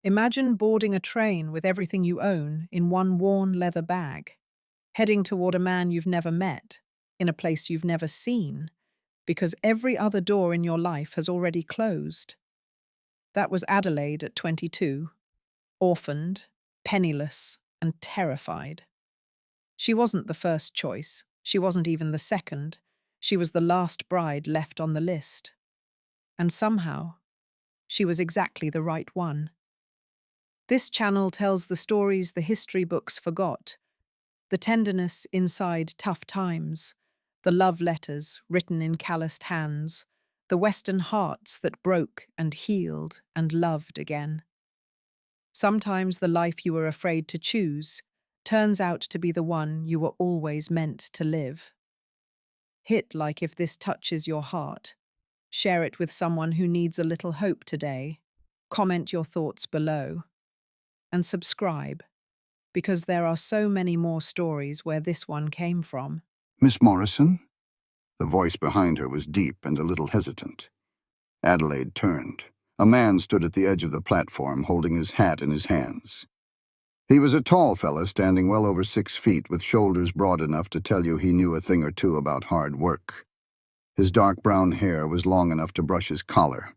Imagine boarding a train with everything you own in one worn leather bag, heading toward a man you've never met, in a place you've never seen, because every other door in your life has already closed. That was Adelaide at 22, orphaned, penniless, and terrified. She wasn't the first choice. She wasn't even the second. She was the last bride left on the list. And somehow, she was exactly the right one. This channel tells the stories the history books forgot, the tenderness inside tough times, the love letters written in calloused hands, the Western hearts that broke and healed and loved again. Sometimes the life you were afraid to choose turns out to be the one you were always meant to live. Hit like if this touches your heart. Share it with someone who needs a little hope today. Comment your thoughts below. And subscribe, because there are so many more stories where this one came from. Miss Morrison? The voice behind her was deep and a little hesitant. Adelaide turned. A man stood at the edge of the platform, holding his hat in his hands. He was a tall fella standing well over 6 feet, with shoulders broad enough to tell you he knew a thing or two about hard work. His dark brown hair was long enough to brush his collar.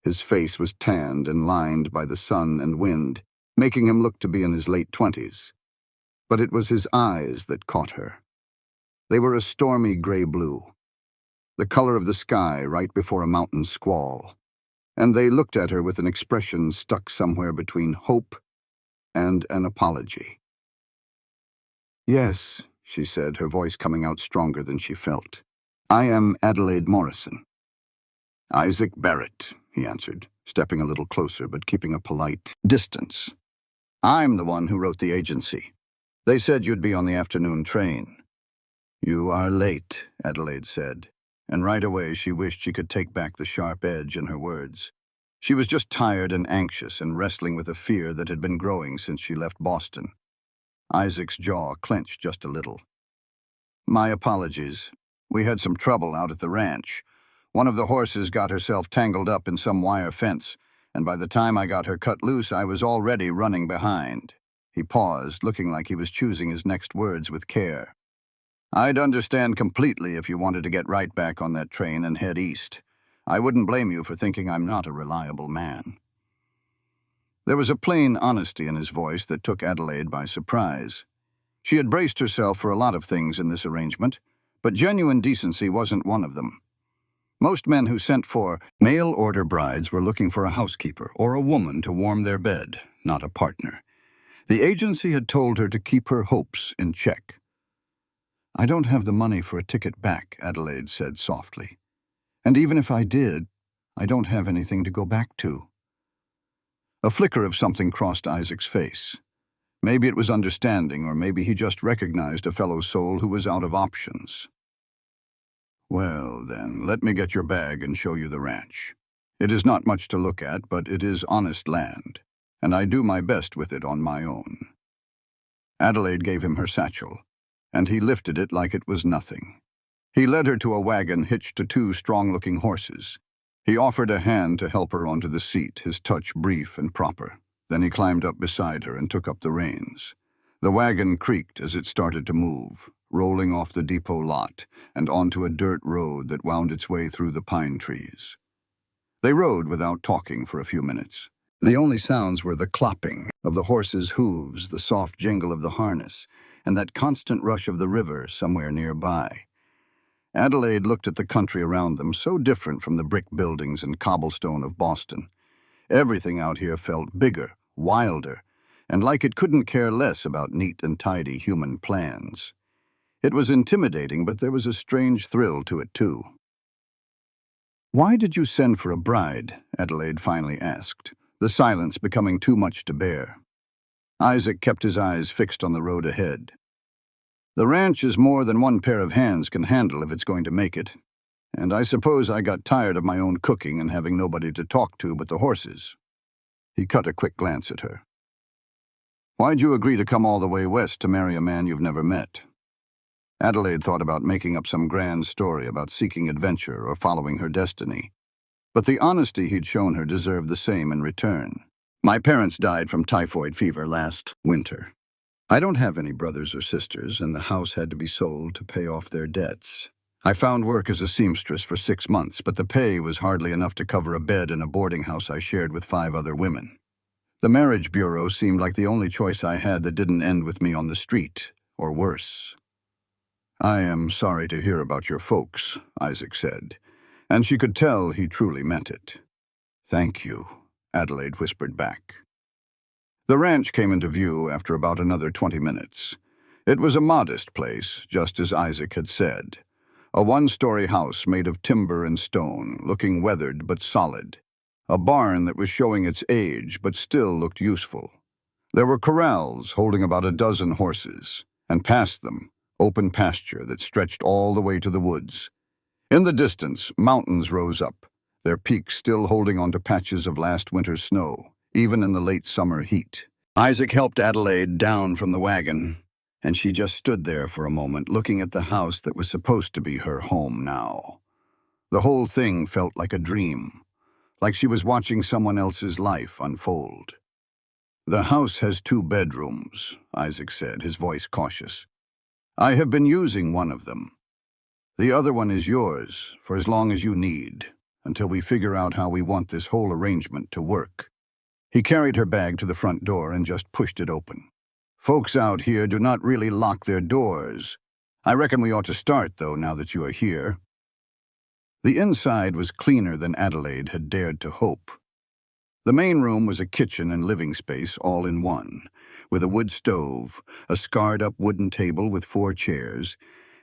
His face was tanned and lined by the sun and wind, making him look to be in his late 20s. But it was his eyes that caught her. They were a stormy gray-blue, the color of the sky right before a mountain squall, and they looked at her with an expression stuck somewhere between hope and an apology. "Yes," she said, her voice coming out stronger than she felt. "I am Adelaide Morrison." "Isaac Barrett," he answered, stepping a little closer but keeping a polite distance. "I'm the one who wrote the agency. They said you'd be on the afternoon train." "You are late," Adelaide said, and right away she wished she could take back the sharp edge in her words. She was just tired and anxious and wrestling with a fear that had been growing since she left Boston. Isaac's jaw clenched just a little. "My apologies. We had some trouble out at the ranch. One of the horses got herself tangled up in some wire fence, and by the time I got her cut loose, I was already running behind." He paused, looking like he was choosing his next words with care. "I'd understand completely if you wanted to get right back on that train and head east. I wouldn't blame you for thinking I'm not a reliable man." There was a plain honesty in his voice that took Adelaide by surprise. She had braced herself for a lot of things in this arrangement, but genuine decency wasn't one of them. Most men who sent for mail-order brides were looking for a housekeeper or a woman to warm their bed, not a partner. The agency had told her to keep her hopes in check. "I don't have the money for a ticket back," Adelaide said softly. "And even if I did, I don't have anything to go back to." A flicker of something crossed Isaac's face. Maybe it was understanding, or maybe he just recognized a fellow soul who was out of options. "Well, then, let me get your bag and show you the ranch. It is not much to look at, but it is honest land, and I do my best with it on my own." Adelaide gave him her satchel, and he lifted it like it was nothing. He led her to a wagon hitched to 2 strong-looking horses. He offered a hand to help her onto the seat, his touch brief and proper. Then he climbed up beside her and took up the reins. The wagon creaked as it started to move, rolling off the depot lot and onto a dirt road that wound its way through the pine trees. They rode without talking for a few minutes. The only sounds were the clopping of the horses' hooves, the soft jingle of the harness, and that constant rush of the river somewhere nearby. Adelaide looked at the country around them, so different from the brick buildings and cobblestone of Boston. Everything out here felt bigger, wilder, and like it couldn't care less about neat and tidy human plans. It was intimidating, but there was a strange thrill to it, too. "Why did you send for a bride?" Adelaide finally asked, the silence becoming too much to bear. Isaac kept his eyes fixed on the road ahead. "The ranch is more than one pair of hands can handle if it's going to make it. And I suppose I got tired of my own cooking and having nobody to talk to but the horses." He cut a quick glance at her. "Why'd you agree to come all the way west to marry a man you've never met?" Adelaide thought about making up some grand story about seeking adventure or following her destiny. But the honesty he'd shown her deserved the same in return. My parents died from typhoid fever last winter. I don't have any brothers or sisters, and the house had to be sold to pay off their debts. I found work as a seamstress for 6 months, but the pay was hardly enough to cover a bed in a boarding house I shared with 5 other women. The marriage bureau seemed like the only choice I had that didn't end with me on the street, or worse. I am sorry to hear about your folks, Isaac said, and she could tell he truly meant it. Thank you, Adelaide whispered back. The ranch came into view after about another 20 minutes. It was a modest place, just as Isaac had said. A one-story house made of timber and stone, looking weathered but solid. A barn that was showing its age but still looked useful. There were corrals holding about a dozen horses, and past them, open pasture that stretched all the way to the woods. In the distance, mountains rose up, their peaks still holding onto patches of last winter's snow, even in the late summer heat. Isaac helped Adelaide down from the wagon, and she just stood there for a moment, looking at the house that was supposed to be her home now. The whole thing felt like a dream, like she was watching someone else's life unfold. The house has 2 bedrooms, Isaac said, his voice cautious. I have been using one of them. The other one is yours, for as long as you need, until we figure out how we want this whole arrangement to work. He carried her bag to the front door and just pushed it open. Folks out here do not really lock their doors. I reckon we ought to start, though, now that you are here. The inside was cleaner than Adelaide had dared to hope. The main room was a kitchen and living space all in one, with a wood stove, a scarred-up wooden table with 4 chairs,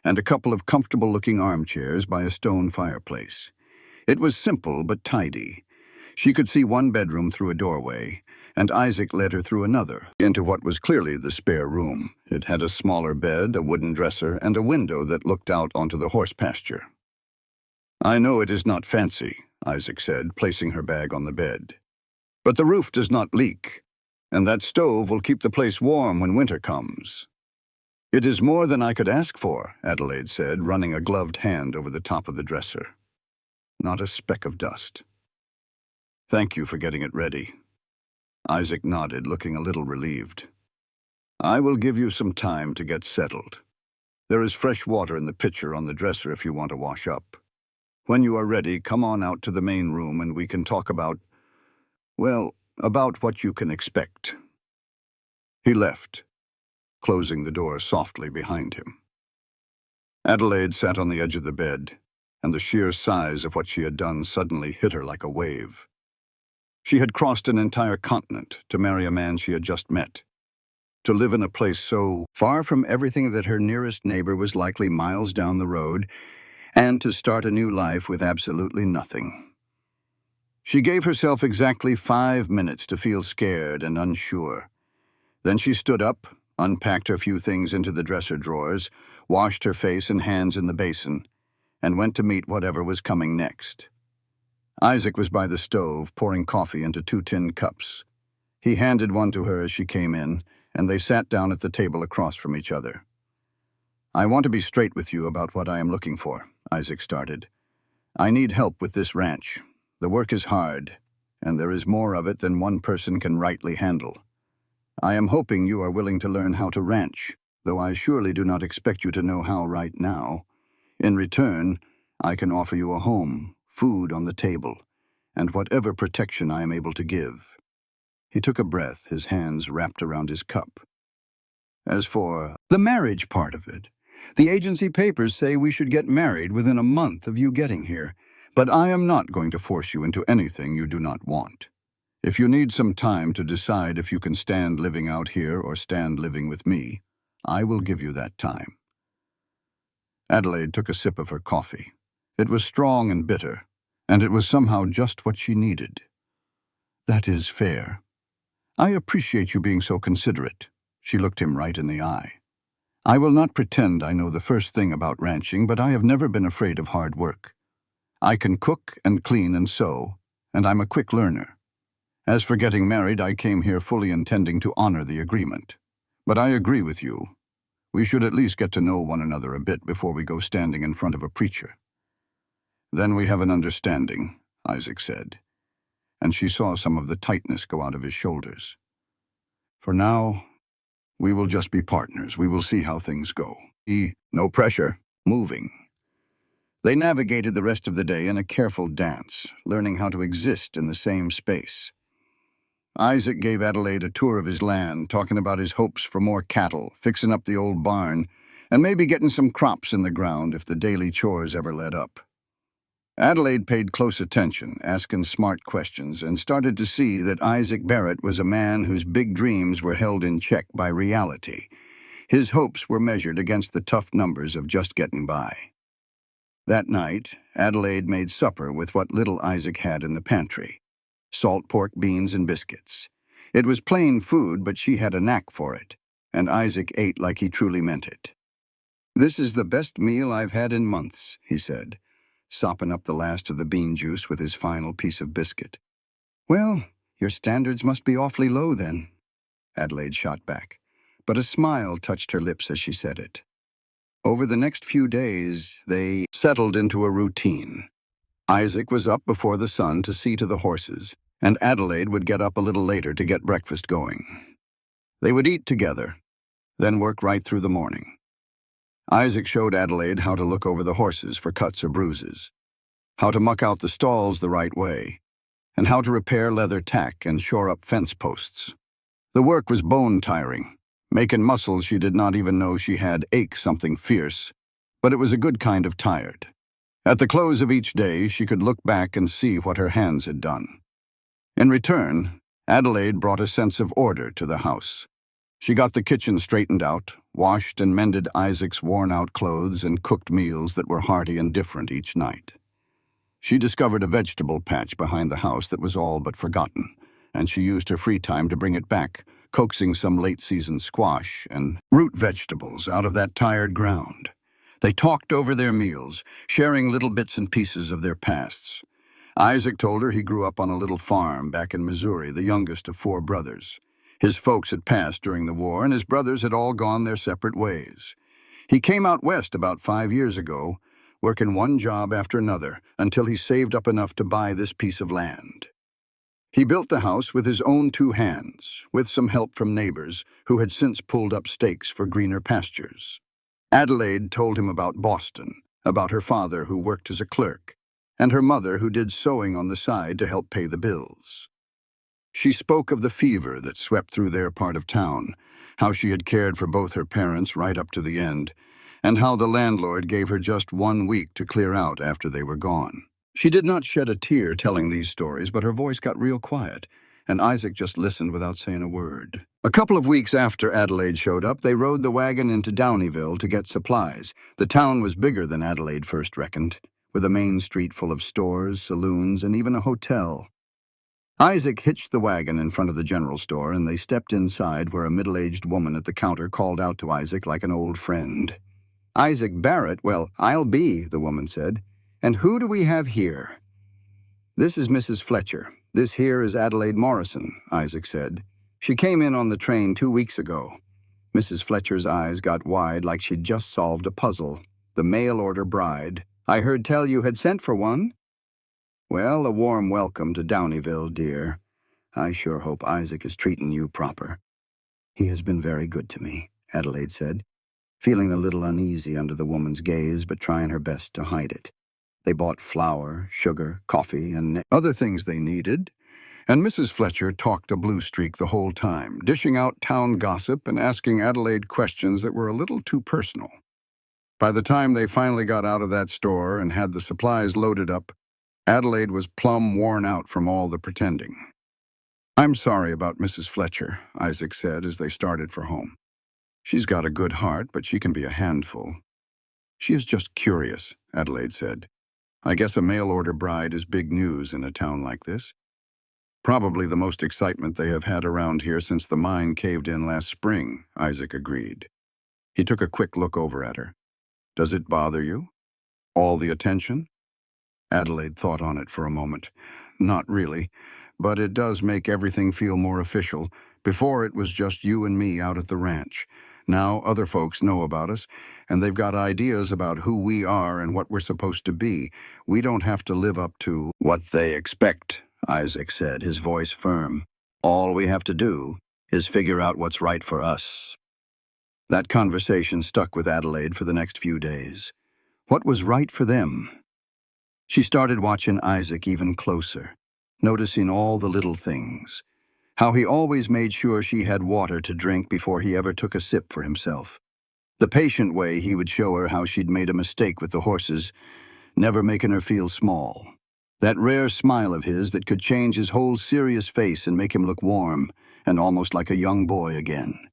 and a couple of comfortable-looking armchairs by a stone fireplace. It was simple but tidy. She could see one bedroom through a doorway, and Isaac led her through another, into what was clearly the spare room. It had a smaller bed, a wooden dresser, and a window that looked out onto the horse pasture. I know it is not fancy, Isaac said, placing her bag on the bed. But the roof does not leak, and that stove will keep the place warm when winter comes. It is more than I could ask for, Adelaide said, running a gloved hand over the top of the dresser. Not a speck of dust. Thank you for getting it ready. Isaac nodded, looking a little relieved. I will give you some time to get settled. There is fresh water in the pitcher on the dresser if you want to wash up. When you are ready, come on out to the main room and we can talk about what you can expect. He left, closing the door softly behind him. Adelaide sat on the edge of the bed, and the sheer size of what she had done suddenly hit her like a wave. She had crossed an entire continent to marry a man she had just met, to live in a place so far from everything that her nearest neighbor was likely miles down the road, and to start a new life with absolutely nothing. She gave herself exactly 5 minutes to feel scared and unsure. Then she stood up, unpacked her few things into the dresser drawers, washed her face and hands in the basin, and went to meet whatever was coming next. Isaac was by the stove, pouring coffee into 2 tin cups. He handed one to her as she came in, and they sat down at the table across from each other. I want to be straight with you about what I am looking for, Isaac started. I need help with this ranch. The work is hard, and there is more of it than one person can rightly handle. I am hoping you are willing to learn how to ranch, though I surely do not expect you to know how right now. In return, I can offer you a home, food on the table, and whatever protection I am able to give. He took a breath, his hands wrapped around his cup. As for the marriage part of it, the agency papers say we should get married within a month of you getting here, but I am not going to force you into anything you do not want. If you need some time to decide if you can stand living out here or stand living with me, I will give you that time. Adelaide took a sip of her coffee. It was strong and bitter, and it was somehow just what she needed. That is fair. I appreciate you being so considerate. She looked him right in the eye. I will not pretend I know the first thing about ranching, but I have never been afraid of hard work. I can cook and clean and sew, and I'm a quick learner. As for getting married, I came here fully intending to honor the agreement. But I agree with you. We should at least get to know one another a bit before we go standing in front of a preacher. Then we have an understanding, Isaac said. and she saw some of the tightness go out of his shoulders. For now, we will just be partners. We will see how things go. No pressure, moving. They navigated the rest of the day in a careful dance, learning how to exist in the same space. Isaac gave Adelaide a tour of his land, talking about his hopes for more cattle, fixing up the old barn, and maybe getting some crops in the ground if the daily chores ever let up. Adelaide paid close attention, asking smart questions, and started to see that Isaac Barrett was a man whose big dreams were held in check by reality. His hopes were measured against the tough numbers of just getting by. That night, Adelaide made supper with what little Isaac had in the pantry: salt pork, beans, and biscuits. It was plain food, but she had a knack for it, and Isaac ate like he truly meant it. "This is the best meal I've had in months," he said, sopping up the last of the bean juice with his final piece of biscuit. "Well, your standards must be awfully low then," Adelaide shot back, but a smile touched her lips as she said it. Over the next few days, they settled into a routine. Isaac was up before the sun to see to the horses, and Adelaide would get up a little later to get breakfast going. They would eat together, then work right through the morning. Isaac showed Adelaide how to look over the horses for cuts or bruises, how to muck out the stalls the right way, and how to repair leather tack and shore up fence posts. The work was bone-tiring, making muscles she did not even know she had ache something fierce, but it was a good kind of tired. At the close of each day, she could look back and see what her hands had done. In return, Adelaide brought a sense of order to the house. She got the kitchen straightened out, washed and mended Isaac's worn-out clothes, and cooked meals that were hearty and different each night. She discovered a vegetable patch behind the house that was all but forgotten, and she used her free time to bring it back, coaxing some late-season squash and root vegetables out of that tired ground. They talked over their meals, sharing little bits and pieces of their pasts. Isaac told her he grew up on a little farm back in Missouri, the youngest of 4 brothers. His folks had passed during the war, and his brothers had all gone their separate ways. He came out west about 5 years ago, working one job after another, until he saved up enough to buy this piece of land. He built the house with his own 2 hands, with some help from neighbors who had since pulled up stakes for greener pastures. Adelaide told him about Boston, about her father who worked as a clerk, and her mother who did sewing on the side to help pay the bills. She spoke of the fever that swept through their part of town, how she had cared for both her parents right up to the end, and how the landlord gave her just 1 week to clear out after they were gone. She did not shed a tear telling these stories, but her voice got real quiet, and Isaac just listened without saying a word. A couple of weeks after Adelaide showed up, they rode the wagon into Downeyville to get supplies. The town was bigger than Adelaide first reckoned, with a main street full of stores, saloons, and even a hotel. Isaac hitched the wagon in front of the general store, and they stepped inside where a middle-aged woman at the counter called out to Isaac like an old friend. "Isaac Barrett? Well, I'll be," the woman said. "And who do we have here?" "This is Mrs. Fletcher. This here is Adelaide Morrison," Isaac said. "She came in on the train 2 weeks ago." Mrs. Fletcher's eyes got wide like she'd just solved a puzzle. "The mail-order bride. I heard tell you had sent for one." "Well, a warm welcome to Downeyville, dear. I sure hope Isaac is treating you proper." "He has been very good to me," Adelaide said, feeling a little uneasy under the woman's gaze, but trying her best to hide it. They bought flour, sugar, coffee, and other things they needed, and Mrs. Fletcher talked a blue streak the whole time, dishing out town gossip and asking Adelaide questions that were a little too personal. By the time they finally got out of that store and had the supplies loaded up, Adelaide was plumb worn out from all the pretending. "I'm sorry about Mrs. Fletcher," Isaac said as they started for home. "She's got a good heart, but she can be a handful." "She is just curious," Adelaide said. "I guess a mail-order bride is big news in a town like this." "Probably the most excitement they have had around here since the mine caved in last spring," Isaac agreed. He took a quick look over at her. "Does it bother you? All the attention?" Adelaide thought on it for a moment. "Not really, but it does make everything feel more official. Before it was just you and me out at the ranch. Now other folks know about us, and they've got ideas about who we are and what we're supposed to be. We don't have to live up to what they expect," Isaac said, his voice firm. All we have to do is figure out what's right for us. That conversation stuck with Adelaide for the next few days. What was right for them? She started watching Isaac even closer, noticing all the little things. How he always made sure she had water to drink before he ever took a sip for himself. The patient way he would show her how she'd made a mistake with the horses, never making her feel small. That rare smile of his that could change his whole serious face and make him look warm and almost like a young boy again.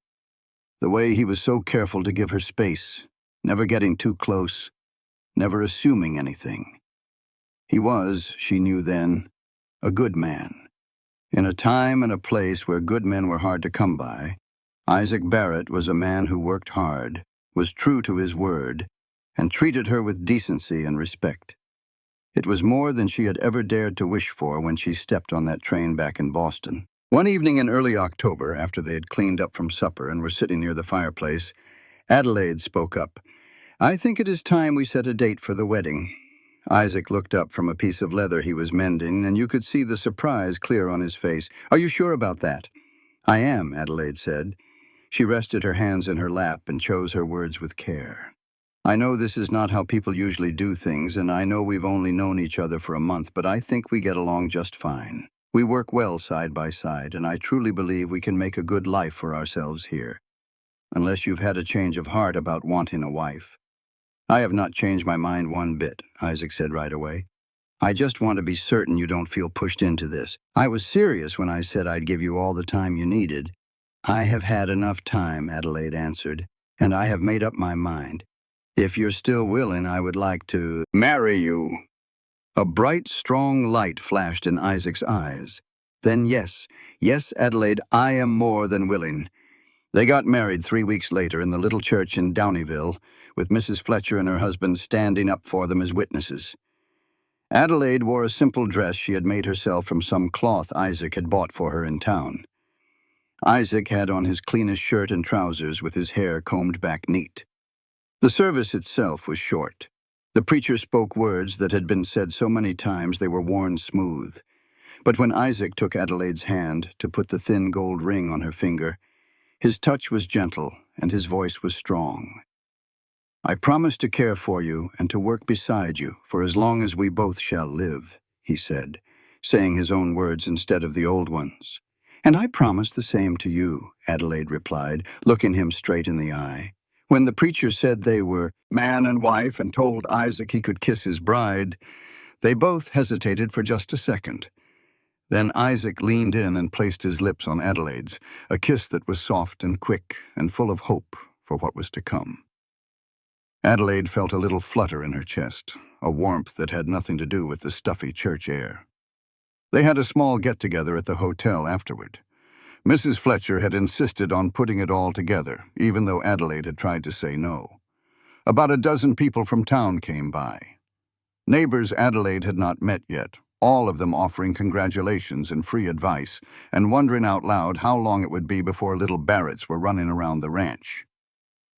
The way he was so careful to give her space, never getting too close, never assuming anything. He was, she knew then, a good man. In a time and a place where good men were hard to come by, Isaac Barrett was a man who worked hard, was true to his word, and treated her with decency and respect. It was more than she had ever dared to wish for when she stepped on that train back in Boston. One evening in early October, after they had cleaned up from supper and were sitting near the fireplace, Adelaide spoke up. "I think it is time we set a date for the wedding." Isaac looked up from a piece of leather he was mending, and you could see the surprise clear on his face. "Are you sure about that?" "I am," Adelaide said. She rested her hands in her lap and chose her words with care. "I know this is not how people usually do things, and I know we've only known each other for a month, but I think we get along just fine. We work well side by side, and I truly believe we can make a good life for ourselves here. Unless you've had a change of heart about wanting a wife." "I have not changed my mind one bit," Isaac said right away. "I just want to be certain you don't feel pushed into this. I was serious when I said I'd give you all the time you needed." "I have had enough time," Adelaide answered, "and I have made up my mind. If you're still willing, I would like to marry you." A bright, strong light flashed in Isaac's eyes. "Then yes, yes, Adelaide, I am more than willing." They got married 3 weeks later in the little church in Downeyville, with Mrs. Fletcher and her husband standing up for them as witnesses. Adelaide wore a simple dress she had made herself from some cloth Isaac had bought for her in town. Isaac had on his cleanest shirt and trousers with his hair combed back neat. The service itself was short. The preacher spoke words that had been said so many times they were worn smooth. But when Isaac took Adelaide's hand to put the thin gold ring on her finger, his touch was gentle and his voice was strong. "I promise to care for you and to work beside you for as long as we both shall live," he said, saying his own words instead of the old ones. "And I promise the same to you," Adelaide replied, looking him straight in the eye. When the preacher said they were man and wife and told Isaac he could kiss his bride, they both hesitated for just a second. Then Isaac leaned in and placed his lips on Adelaide's, a kiss that was soft and quick and full of hope for what was to come. Adelaide felt a little flutter in her chest, a warmth that had nothing to do with the stuffy church air. They had a small get-together at the hotel afterward. Mrs. Fletcher had insisted on putting it all together, even though Adelaide had tried to say no. About a dozen people from town came by. Neighbors Adelaide had not met yet, all of them offering congratulations and free advice, and wondering out loud how long it would be before little Barretts were running around the ranch.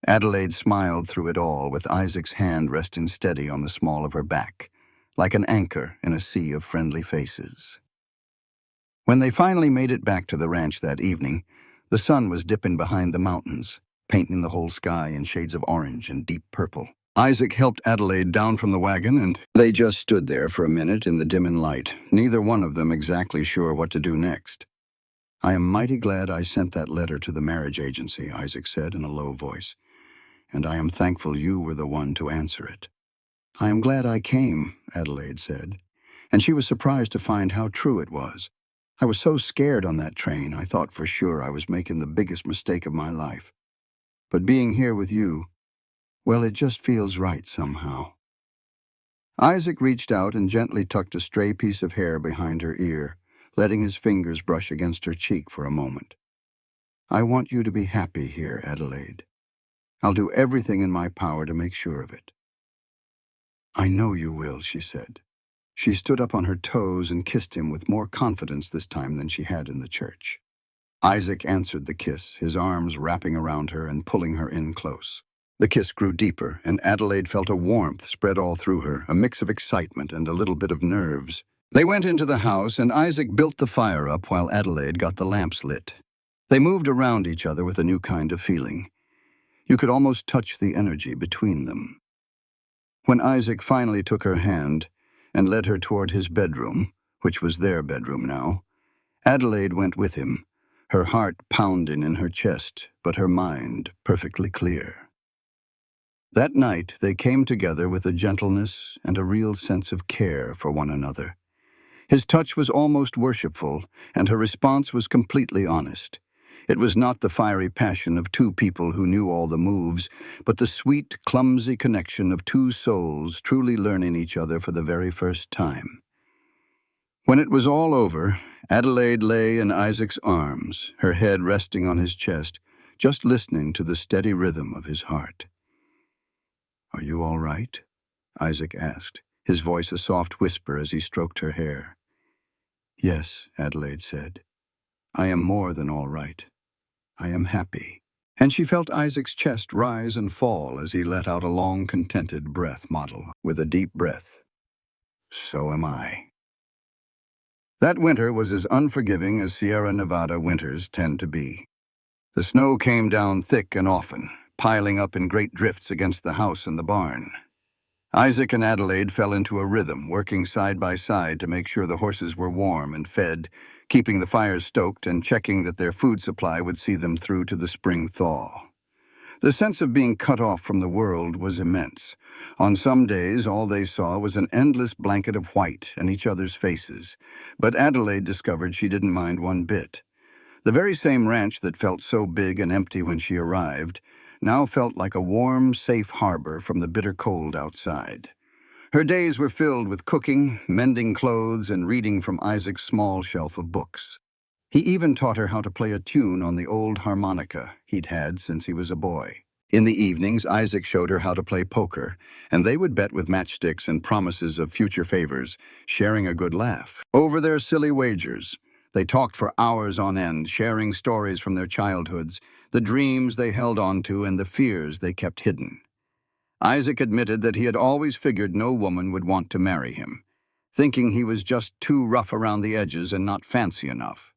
Adelaide smiled through it all, with Isaac's hand resting steady on the small of her back, like an anchor in a sea of friendly faces. When they finally made it back to the ranch that evening, the sun was dipping behind the mountains, painting the whole sky in shades of orange and deep purple. Isaac helped Adelaide down from the wagon, and they just stood there for a minute in the dimming light, neither one of them exactly sure what to do next. "I am mighty glad I sent that letter to the marriage agency," Isaac said in a low voice, "and I am thankful you were the one to answer it." "I am glad I came," Adelaide said, and she was surprised to find how true it was. "I was so scared on that train, I thought for sure I was making the biggest mistake of my life. But being here with you, well, it just feels right somehow." Isaac reached out and gently tucked a stray piece of hair behind her ear, letting his fingers brush against her cheek for a moment. "I want you to be happy here, Adelaide. I'll do everything in my power to make sure of it." "I know you will," she said. She stood up on her toes and kissed him with more confidence this time than she had in the church. Isaac answered the kiss, his arms wrapping around her and pulling her in close. The kiss grew deeper, and Adelaide felt a warmth spread all through her, a mix of excitement and a little bit of nerves. They went into the house, and Isaac built the fire up while Adelaide got the lamps lit. They moved around each other with a new kind of feeling. You could almost touch the energy between them. When Isaac finally took her hand and led her toward his bedroom, which was their bedroom now, Adelaide went with him, her heart pounding in her chest, but her mind perfectly clear. That night they came together with a gentleness and a real sense of care for one another. His touch was almost worshipful, and her response was completely honest. It was not the fiery passion of two people who knew all the moves, but the sweet, clumsy connection of two souls truly learning each other for the very first time. When it was all over, Adelaide lay in Isaac's arms, her head resting on his chest, just listening to the steady rhythm of his heart. "Are you all right?" Isaac asked, his voice a soft whisper as he stroked her hair. "Yes," Adelaide said. "I am more than all right. I am happy." And she felt Isaac's chest rise and fall as he let out a long, contented breath model with a deep breath. "So am I." That winter was as unforgiving as Sierra Nevada winters tend to be. The snow came down thick and often, piling up in great drifts against the house and the barn. Isaac and Adelaide fell into a rhythm, working side by side to make sure the horses were warm and fed, keeping the fires stoked and checking that their food supply would see them through to the spring thaw. The sense of being cut off from the world was immense. On some days, all they saw was an endless blanket of white in each other's faces, but Adelaide discovered she didn't mind one bit. The very same ranch that felt so big and empty when she arrived now felt like a warm, safe harbor from the bitter cold outside. Her days were filled with cooking, mending clothes, and reading from Isaac's small shelf of books. He even taught her how to play a tune on the old harmonica he'd had since he was a boy. In the evenings, Isaac showed her how to play poker, and they would bet with matchsticks and promises of future favors, sharing a good laugh. Over their silly wagers, they talked for hours on end, sharing stories from their childhoods, the dreams they held on to, and the fears they kept hidden. Isaac admitted that he had always figured no woman would want to marry him, thinking he was just too rough around the edges and not fancy enough.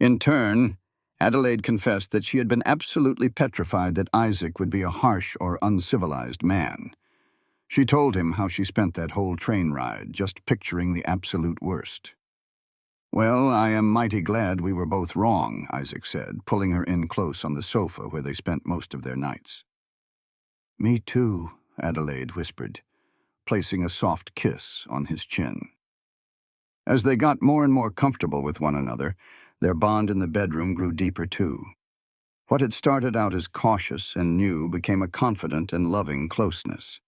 In turn, Adelaide confessed that she had been absolutely petrified that Isaac would be a harsh or uncivilized man. She told him how she spent that whole train ride just picturing the absolute worst. "Well, I am mighty glad we were both wrong," Isaac said, pulling her in close on the sofa where they spent most of their nights. "Me too," Adelaide whispered, placing a soft kiss on his chin. As they got more and more comfortable with one another, their bond in the bedroom grew deeper too. What had started out as cautious and new became a confident and loving closeness.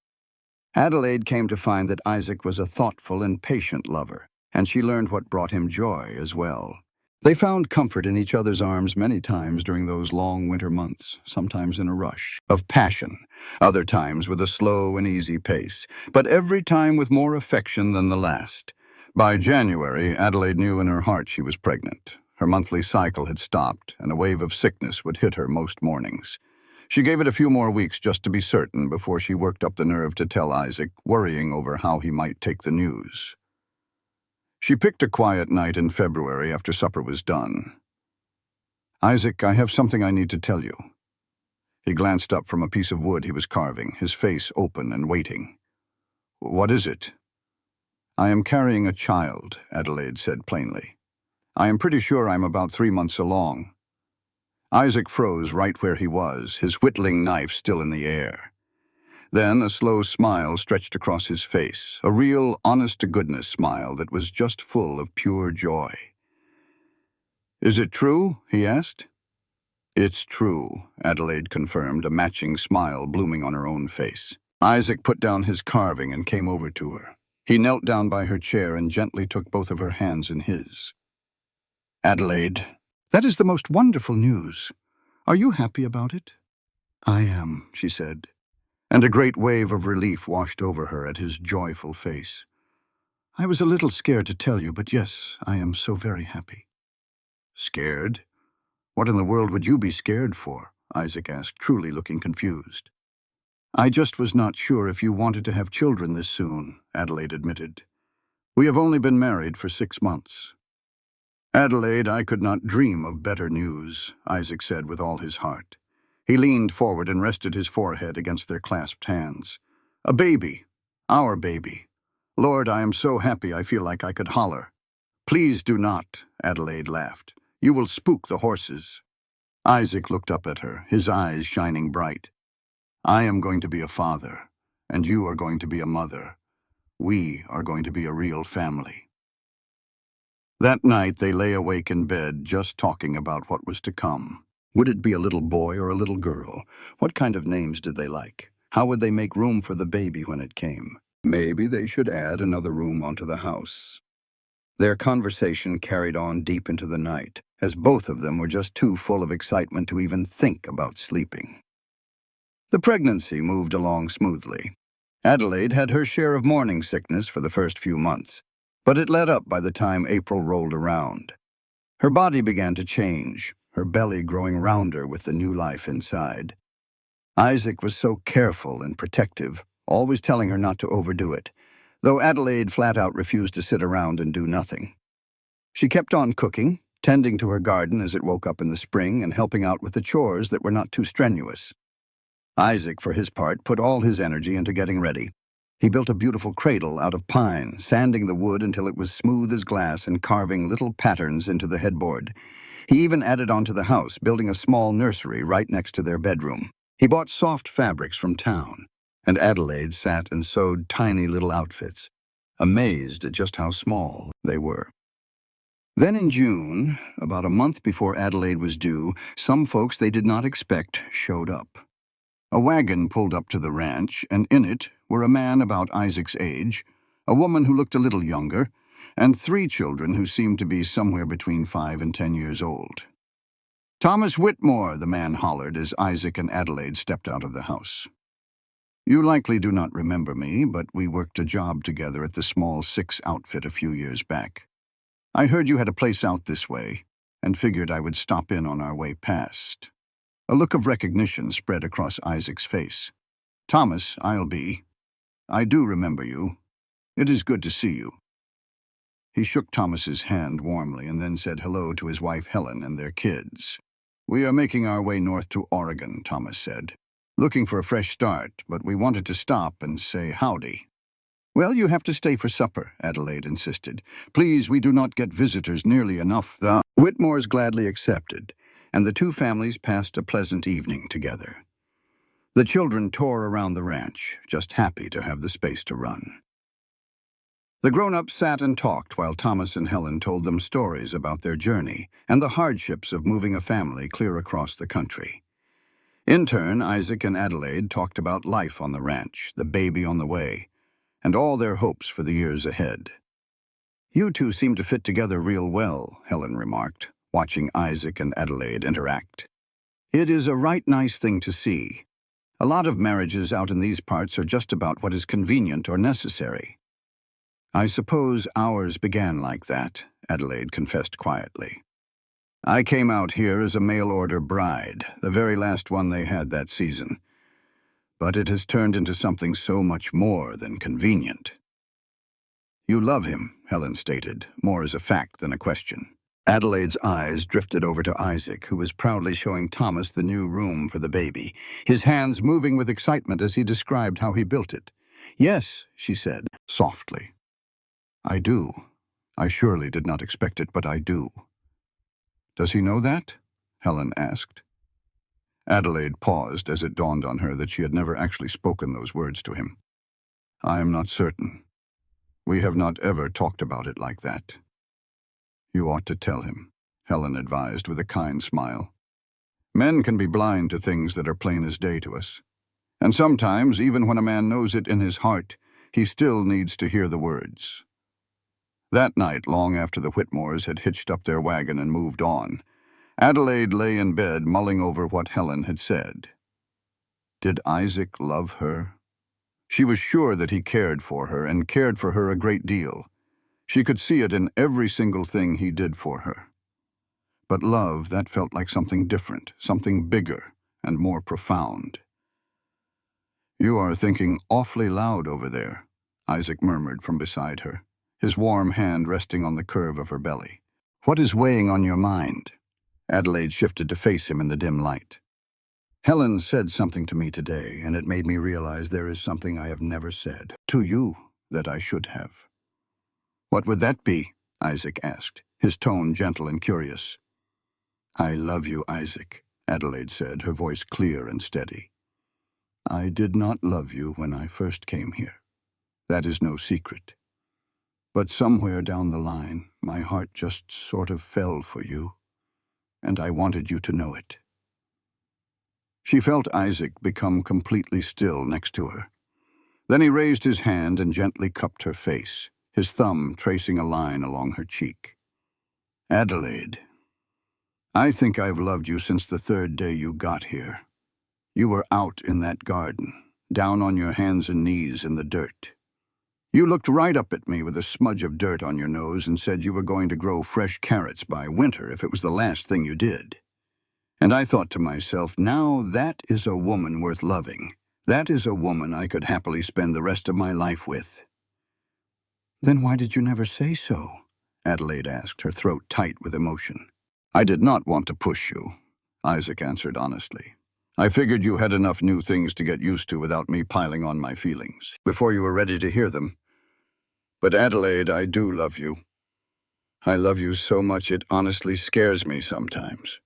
Adelaide came to find that Isaac was a thoughtful and patient lover, and she learned what brought him joy as well. They found comfort in each other's arms many times during those long winter months, sometimes in a rush of passion, other times with a slow and easy pace, but every time with more affection than the last. By January, Adelaide knew in her heart she was pregnant. Her monthly cycle had stopped, and a wave of sickness would hit her most mornings. She gave it a few more weeks just to be certain before she worked up the nerve to tell Isaac, worrying over how he might take the news. She picked a quiet night in February after supper was done. "Isaac, I have something I need to tell you." He glanced up from a piece of wood he was carving, his face open and waiting. "What is it?" "I am carrying a child," Adelaide said plainly. "I am pretty sure I'm about 3 months along." Isaac froze right where he was, his whittling knife still in the air. Then a slow smile stretched across his face, a real, honest-to-goodness smile that was just full of pure joy. "Is it true?" he asked. "It's true," Adelaide confirmed, a matching smile blooming on her own face. Isaac put down his carving and came over to her. He knelt down by her chair and gently took both of her hands in his. "Adelaide, that is the most wonderful news. Are you happy about it?" "I am," she said, and a great wave of relief washed over her at his joyful face. "I was a little scared to tell you, but yes, I am so very happy." "Scared? What in the world would you be scared for?" Isaac asked, truly looking confused. "I just was not sure if you wanted to have children this soon," Adelaide admitted. We have only been married for 6 months. Adelaide, I could not dream of better news, Isaac said with all his heart. He leaned forward and rested his forehead against their clasped hands. A baby. Our baby. Lord, I am so happy I feel like I could holler. Please do not, Adelaide laughed. You will spook the horses. Isaac looked up at her, his eyes shining bright. I am going to be a father, and you are going to be a mother. We are going to be a real family. That night they lay awake in bed, just talking about what was to come. Would it be a little boy or a little girl? What kind of names did they like? How would they make room for the baby when it came? Maybe they should add another room onto the house. Their conversation carried on deep into the night, as both of them were just too full of excitement to even think about sleeping. The pregnancy moved along smoothly. Adelaide had her share of morning sickness for the first few months, but it let up by the time April rolled around. Her body began to change, her belly growing rounder with the new life inside. Isaac was so careful and protective, always telling her not to overdo it, though Adelaide flat out refused to sit around and do nothing. She kept on cooking, tending to her garden as it woke up in the spring and helping out with the chores that were not too strenuous. Isaac, for his part, put all his energy into getting ready. He built a beautiful cradle out of pine, sanding the wood until it was smooth as glass and carving little patterns into the headboard. He even added on to the house, building a small nursery right next to their bedroom. He bought soft fabrics from town, and Adelaide sat and sewed tiny little outfits, amazed at just how small they were. Then in June, about a month before Adelaide was due, some folks they did not expect showed up. A wagon pulled up to the ranch, and in it were a man about Isaac's age, a woman who looked a little younger, and 3 children who seemed to be somewhere between 5 and 10 years old. "Thomas Whitmore," the man hollered as Isaac and Adelaide stepped out of the house. "You likely do not remember me, but we worked a job together at the small 6 outfit a few years back. I heard you had a place out this way, and figured I would stop in on our way past." A look of recognition spread across Isaac's face. "Thomas, I do remember you. It is good to see you." He shook Thomas's hand warmly and then said hello to his wife Helen and their kids. "We are making our way north to Oregon," Thomas said. "Looking for a fresh start, but we wanted to stop and say howdy." "Well, you have to stay for supper," Adelaide insisted. "Please, we do not get visitors nearly enough." The Whitmores gladly accepted, and the 2 families passed a pleasant evening together. The children tore around the ranch, just happy to have the space to run. The grown-ups sat and talked while Thomas and Helen told them stories about their journey and the hardships of moving a family clear across the country. In turn, Isaac and Adelaide talked about life on the ranch, the baby on the way, and all their hopes for the years ahead. "You 2 seem to fit together real well," Helen remarked, watching Isaac and Adelaide interact. "It is a right nice thing to see. A lot of marriages out in these parts are just about what is convenient or necessary." "I suppose ours began like that," Adelaide confessed quietly. "I came out here as a mail-order bride, the very last one they had that season. But it has turned into something so much more than convenient." "You love him," Helen stated, more as a fact than a question. Adelaide's eyes drifted over to Isaac, who was proudly showing Thomas the new room for the baby, his hands moving with excitement as he described how he built it. "Yes," she said, softly. "I do. I surely did not expect it, but I do." "Does he know that?" Helen asked. Adelaide paused as it dawned on her that she had never actually spoken those words to him. "I am not certain. We have not ever talked about it like that." "You ought to tell him," Helen advised with a kind smile. "Men can be blind to things that are plain as day to us. And sometimes, even when a man knows it in his heart, he still needs to hear the words." That night, long after the Whitmores had hitched up their wagon and moved on, Adelaide lay in bed mulling over what Helen had said. Did Isaac love her? She was sure that he cared for her, and cared for her a great deal. She could see it in every single thing he did for her. But love, that felt like something different, something bigger and more profound. "You are thinking awfully loud over there," Isaac murmured from beside her. his warm hand resting on the curve of her belly. "What is weighing on your mind?" Adelaide shifted to face him in the dim light. "Helen said something to me today, and it made me realize there is something I have never said to you that I should have." "What would that be?" Isaac asked, his tone gentle and curious. "I love you, Isaac," Adelaide said, her voice clear and steady. "I did not love you when I first came here. That is no secret. But somewhere down the line, my heart just sort of fell for you, and I wanted you to know it." She felt Isaac become completely still next to her. Then he raised his hand and gently cupped her face, his thumb tracing a line along her cheek. "Adelaide, I think I've loved you since the third day you got here. You were out in that garden, down on your hands and knees in the dirt. You looked right up at me with a smudge of dirt on your nose and said you were going to grow fresh carrots by winter if it was the last thing you did. And I thought to myself, now that is a woman worth loving. That is a woman I could happily spend the rest of my life with." "Then why did you never say so?" Adelaide asked, her throat tight with emotion. "I did not want to push you," Isaac answered honestly. "I figured you had enough new things to get used to without me piling on my feelings before you were ready to hear them. But Adelaide, I do love you. I love you so much it honestly scares me sometimes."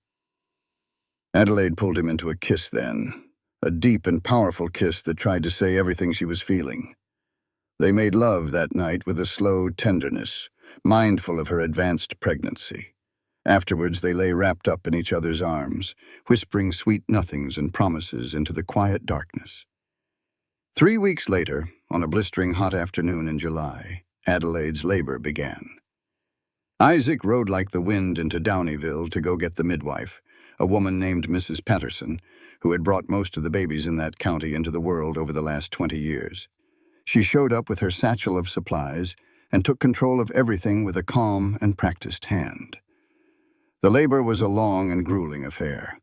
Adelaide pulled him into a kiss then, a deep and powerful kiss that tried to say everything she was feeling. They made love that night with a slow tenderness, mindful of her advanced pregnancy. Afterwards, they lay wrapped up in each other's arms, whispering sweet nothings and promises into the quiet darkness. 3 weeks later, on a blistering hot afternoon in July, Adelaide's labor began. Isaac rode like the wind into Downeyville to go get the midwife, a woman named Mrs. Patterson, who had brought most of the babies in that county into the world over the last 20 years. She showed up with her satchel of supplies and took control of everything with a calm and practiced hand. The labor was a long and grueling affair.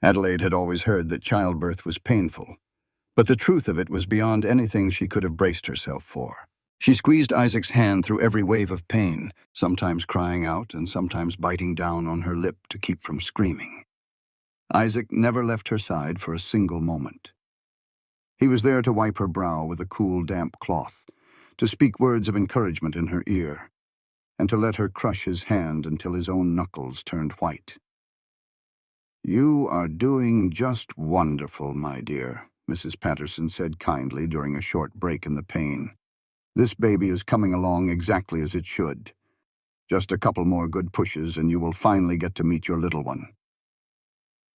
Adelaide had always heard that childbirth was painful, but the truth of it was beyond anything she could have braced herself for. She squeezed Isaac's hand through every wave of pain, sometimes crying out and sometimes biting down on her lip to keep from screaming. Isaac never left her side for a single moment. He was there to wipe her brow with a cool, damp cloth, to speak words of encouragement in her ear, and to let her crush his hand until his own knuckles turned white. "You are doing just wonderful, my dear," Mrs. Patterson said kindly during a short break in the pain. "This baby is coming along exactly as it should. Just a couple more good pushes and you will finally get to meet your little one."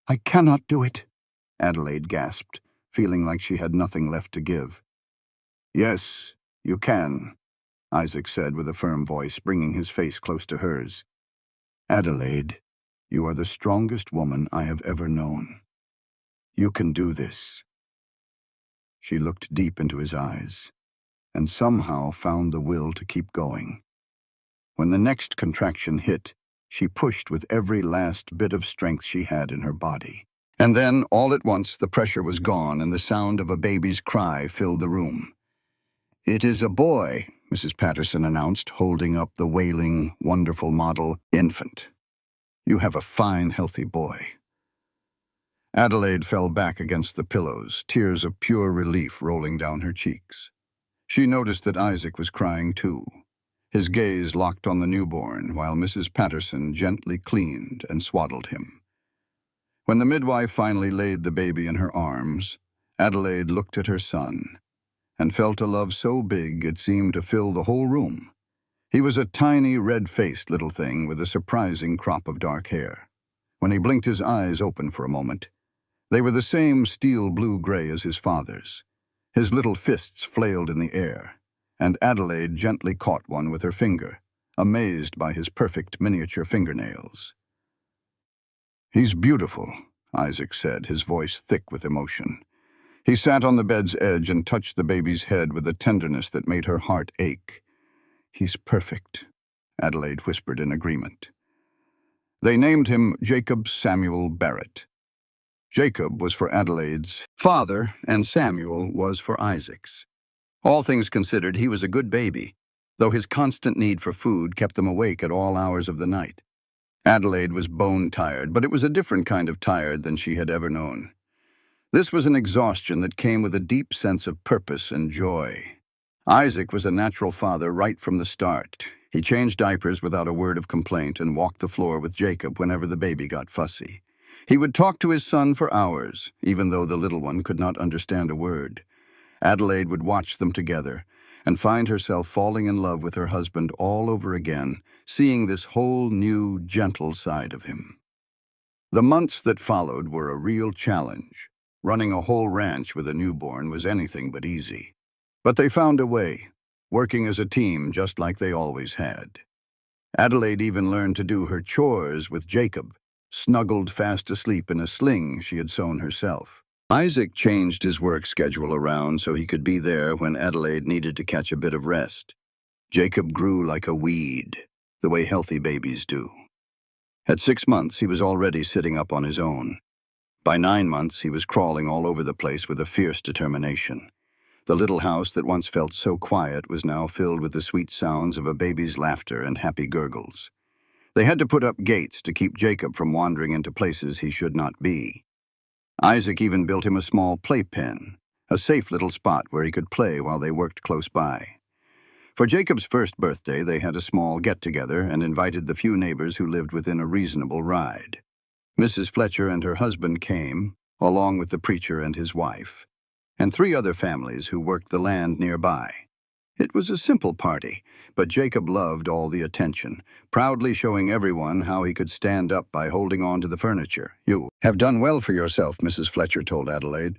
"I cannot do it," Adelaide gasped, feeling like she had nothing left to give. "Yes, you can," Isaac said with a firm voice, bringing his face close to hers. "Adelaide, you are the strongest woman I have ever known. You can do this." She looked deep into his eyes, and somehow found the will to keep going. When the next contraction hit, she pushed with every last bit of strength she had in her body. And then, all at once, the pressure was gone and the sound of a baby's cry filled the room. "It is a boy," Mrs. Patterson announced, holding up the wailing, wonderful model infant. "You have a fine, healthy boy." Adelaide fell back against the pillows, tears of pure relief rolling down her cheeks. She noticed that Isaac was crying too, his gaze locked on the newborn while Mrs. Patterson gently cleaned and swaddled him. When the midwife finally laid the baby in her arms, Adelaide looked at her son and felt a love so big it seemed to fill the whole room. He was a tiny, red-faced little thing with a surprising crop of dark hair. When he blinked his eyes open for a moment, they were the same steel blue-gray as his father's. His little fists flailed in the air, and Adelaide gently caught one with her finger, amazed by his perfect miniature fingernails. "He's beautiful," Isaac said, his voice thick with emotion. He sat on the bed's edge and touched the baby's head with a tenderness that made her heart ache. "He's perfect," Adelaide whispered in agreement. They named him Jacob Samuel Barrett. Jacob was for Adelaide's father, and Samuel was for Isaac's. All things considered, he was a good baby, though his constant need for food kept them awake at all hours of the night. Adelaide was bone-tired, but it was a different kind of tired than she had ever known. This was an exhaustion that came with a deep sense of purpose and joy. Isaac was a natural father right from the start. He changed diapers without a word of complaint and walked the floor with Jacob whenever the baby got fussy. He would talk to his son for hours, even though the little one could not understand a word. Adelaide would watch them together and find herself falling in love with her husband all over again, seeing this whole new, gentle side of him. The months that followed were a real challenge. Running a whole ranch with a newborn was anything but easy. But they found a way, working as a team just like they always had. Adelaide even learned to do her chores with Jacob, snuggled fast asleep in a sling she had sewn herself. Isaac changed his work schedule around so he could be there when Adelaide needed to catch a bit of rest. Jacob grew like a weed, the way healthy babies do. At 6 months, he was already sitting up on his own. By 9 months, he was crawling all over the place with a fierce determination. The little house that once felt so quiet was now filled with the sweet sounds of a baby's laughter and happy gurgles. They had to put up gates to keep Jacob from wandering into places he should not be. Isaac even built him a small playpen, a safe little spot where he could play while they worked close by. For Jacob's first birthday, they had a small get-together and invited the few neighbors who lived within a reasonable ride. Mrs. Fletcher and her husband came, along with the preacher and his wife, and 3 other families who worked the land nearby. It was a simple party, but Jacob loved all the attention, proudly showing everyone how he could stand up by holding on to the furniture. "You have done well for yourself," Mrs. Fletcher told Adelaide.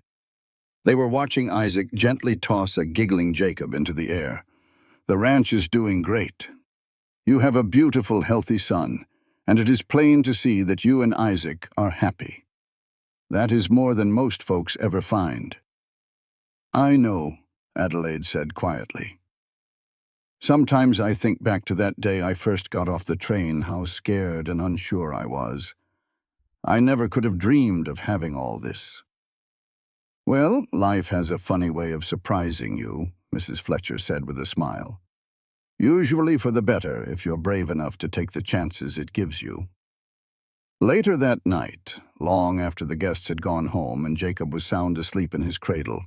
They were watching Isaac gently toss a giggling Jacob into the air. "The ranch is doing great. You have a beautiful, healthy son, and it is plain to see that you and Isaac are happy. That is more than most folks ever find." "I know," Adelaide said quietly. "Sometimes I think back to that day I first got off the train, how scared and unsure I was. I never could have dreamed of having all this." "Well, life has a funny way of surprising you," Mrs. Fletcher said with a smile. "Usually for the better if you're brave enough to take the chances it gives you." Later that night, long after the guests had gone home and Jacob was sound asleep in his cradle,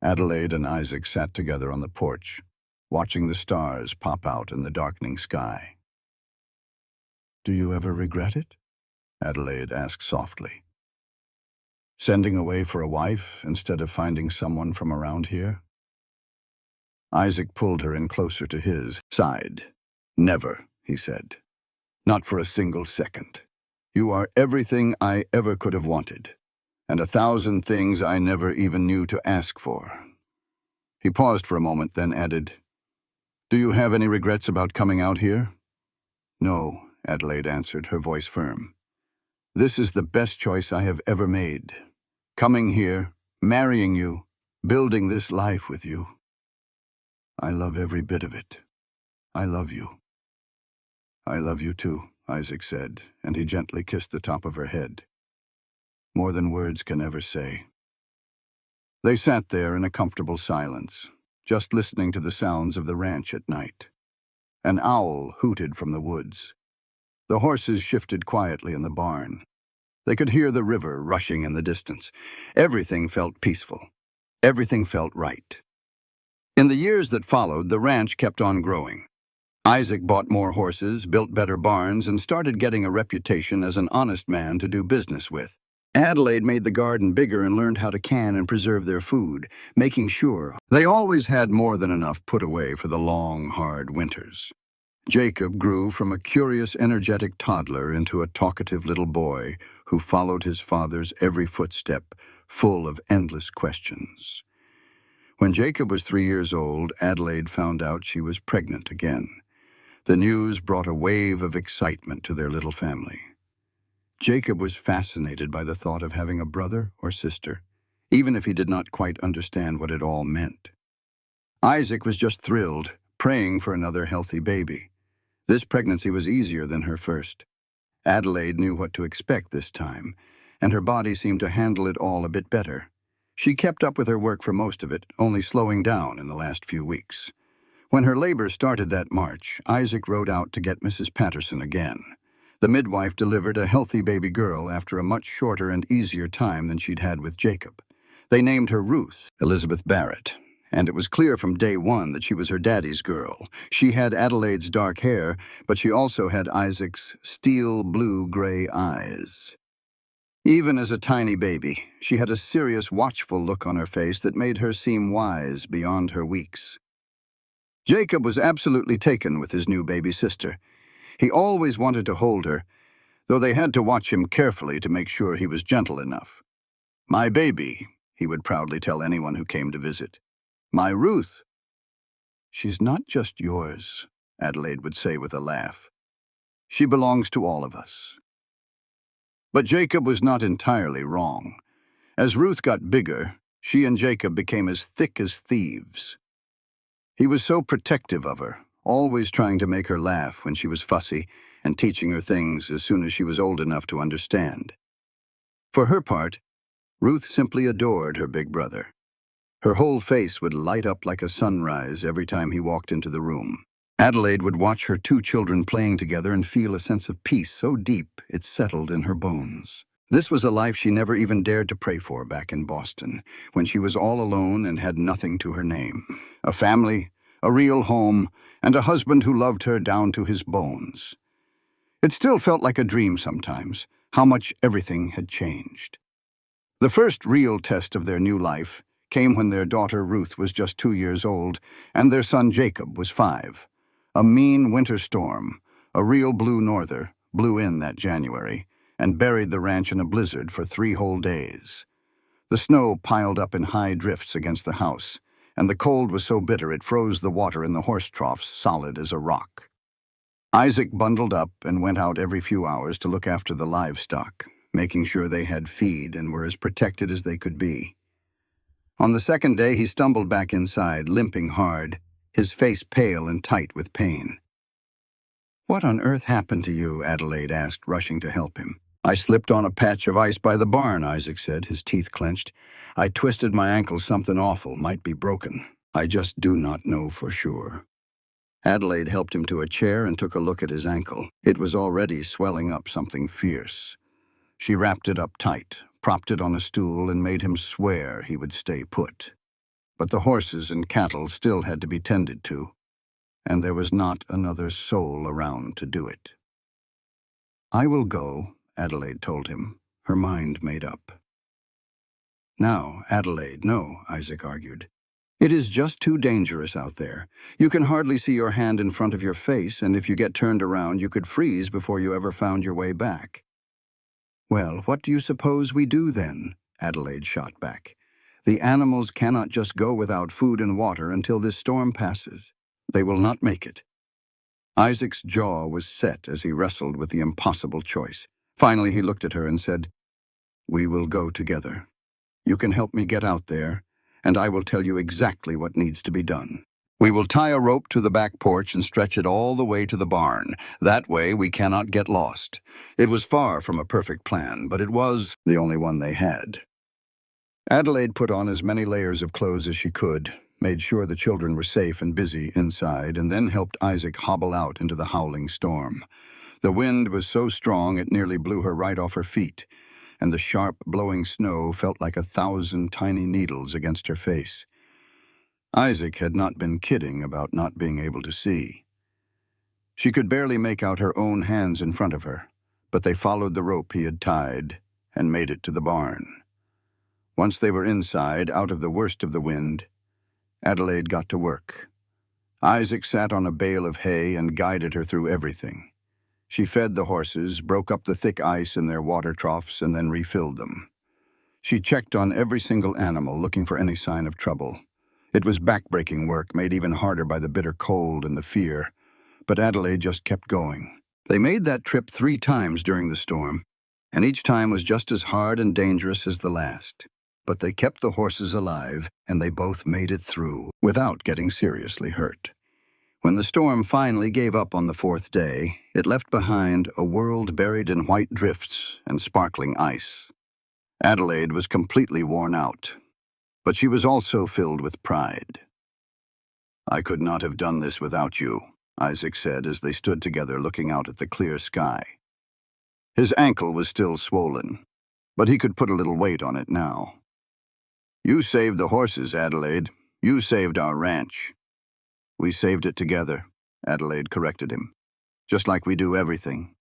Adelaide and Isaac sat together on the porch, watching the stars pop out in the darkening sky. "Do you ever regret it?" Adelaide asked softly. "Sending away for a wife instead of finding someone from around here?" Isaac pulled her in closer to his side. "Never," he said. "Not for a single second. You are everything I ever could have wanted, and 1,000 things I never even knew to ask for." He paused for a moment, then added, "Do you have any regrets about coming out here?" "No," Adelaide answered, her voice firm. "This is the best choice I have ever made. Coming here, marrying you, building this life with you. I love every bit of it. I love you." "I love you too," Isaac said, and he gently kissed the top of her head. "More than words can ever say." They sat there in a comfortable silence, just listening to the sounds of the ranch at night. An owl hooted from the woods. The horses shifted quietly in the barn. They could hear the river rushing in the distance. Everything felt peaceful. Everything felt right. In the years that followed, the ranch kept on growing. Isaac bought more horses, built better barns, and started getting a reputation as an honest man to do business with. Adelaide made the garden bigger and learned how to can and preserve their food, making sure they always had more than enough put away for the long, hard winters. Jacob grew from a curious, energetic toddler into a talkative little boy who followed his father's every footstep, full of endless questions. When Jacob was 3 years old, Adelaide found out she was pregnant again. The news brought a wave of excitement to their little family. Jacob was fascinated by the thought of having a brother or sister, even if he did not quite understand what it all meant. Isaac was just thrilled, praying for another healthy baby. This pregnancy was easier than her first. Adelaide knew what to expect this time, and her body seemed to handle it all a bit better. She kept up with her work for most of it, only slowing down in the last few weeks. When her labor started that March, Isaac rode out to get Mrs. Patterson again. The midwife delivered a healthy baby girl after a much shorter and easier time than she'd had with Jacob. They named her Ruth Elizabeth Barrett, and it was clear from day one that she was her daddy's girl. She had Adelaide's dark hair, but she also had Isaac's steel blue-gray eyes. Even as a tiny baby, she had a serious, watchful look on her face that made her seem wise beyond her weeks. Jacob was absolutely taken with his new baby sister. He always wanted to hold her, though they had to watch him carefully to make sure he was gentle enough. "My baby," he would proudly tell anyone who came to visit. "My Ruth." "She's not just yours," Adelaide would say with a laugh. "She belongs to all of us." But Jacob was not entirely wrong. As Ruth got bigger, she and Jacob became as thick as thieves. He was so protective of her, always trying to make her laugh when she was fussy and teaching her things as soon as she was old enough to understand. For her part, Ruth simply adored her big brother. Her whole face would light up like a sunrise every time he walked into the room. Adelaide would watch her two children playing together and feel a sense of peace so deep it settled in her bones. This was a life she never even dared to pray for back in Boston, when she was all alone and had nothing to her name. A family, a real home, and a husband who loved her down to his bones. It still felt like a dream sometimes, how much everything had changed. The first real test of their new life came when their daughter Ruth was just 2 years old and their son Jacob was 5. A mean winter storm, a real blue norther, blew in that January and buried the ranch in a blizzard for 3 whole days. The snow piled up in high drifts against the house, and the cold was so bitter it froze the water in the horse troughs solid as a rock. Isaac bundled up and went out every few hours to look after the livestock, making sure they had feed and were as protected as they could be. On the second day, he stumbled back inside, limping hard, his face pale and tight with pain. "What on earth happened to you?" Adelaide asked, rushing to help him. "I slipped on a patch of ice by the barn," Isaac said, his teeth clenched. "I twisted my ankle something awful, might be broken. I just do not know for sure." Adelaide helped him to a chair and took a look at his ankle. It was already swelling up something fierce. She wrapped it up tight, propped it on a stool, and made him swear he would stay put. But the horses and cattle still had to be tended to, and there was not another soul around to do it. "I will go," Adelaide told him, her mind made up. "Now, Adelaide, no," Isaac argued. "It is just too dangerous out there. You can hardly see your hand in front of your face, and if you get turned around, you could freeze before you ever found your way back." "Well, what do you suppose we do then?" Adelaide shot back. "The animals cannot just go without food and water until this storm passes. They will not make it." Isaac's jaw was set as he wrestled with the impossible choice. Finally, he looked at her and said, "We will go together. You can help me get out there, and I will tell you exactly what needs to be done. We will tie a rope to the back porch and stretch it all the way to the barn. That way we cannot get lost." It was far from a perfect plan, but it was the only one they had. Adelaide put on as many layers of clothes as she could, made sure the children were safe and busy inside, and then helped Isaac hobble out into the howling storm. The wind was so strong it nearly blew her right off her feet, and the sharp, blowing snow felt like 1,000 tiny needles against her face. Isaac had not been kidding about not being able to see. She could barely make out her own hands in front of her, but they followed the rope he had tied and made it to the barn. Once they were inside, out of the worst of the wind, Adelaide got to work. Isaac sat on a bale of hay and guided her through everything. She fed the horses, broke up the thick ice in their water troughs, and then refilled them. She checked on every single animal, looking for any sign of trouble. It was back-breaking work, made even harder by the bitter cold and the fear, but Adelaide just kept going. They made that trip 3 times during the storm, and each time was just as hard and dangerous as the last. But they kept the horses alive, and they both made it through, without getting seriously hurt. When the storm finally gave up on the 4th day, it left behind a world buried in white drifts and sparkling ice. Adelaide was completely worn out, but she was also filled with pride. "I could not have done this without you," Isaac said as they stood together looking out at the clear sky. His ankle was still swollen, but he could put a little weight on it now. "You saved the horses, Adelaide. You saved our ranch." "We saved it together," Adelaide corrected him, "just like we do everything."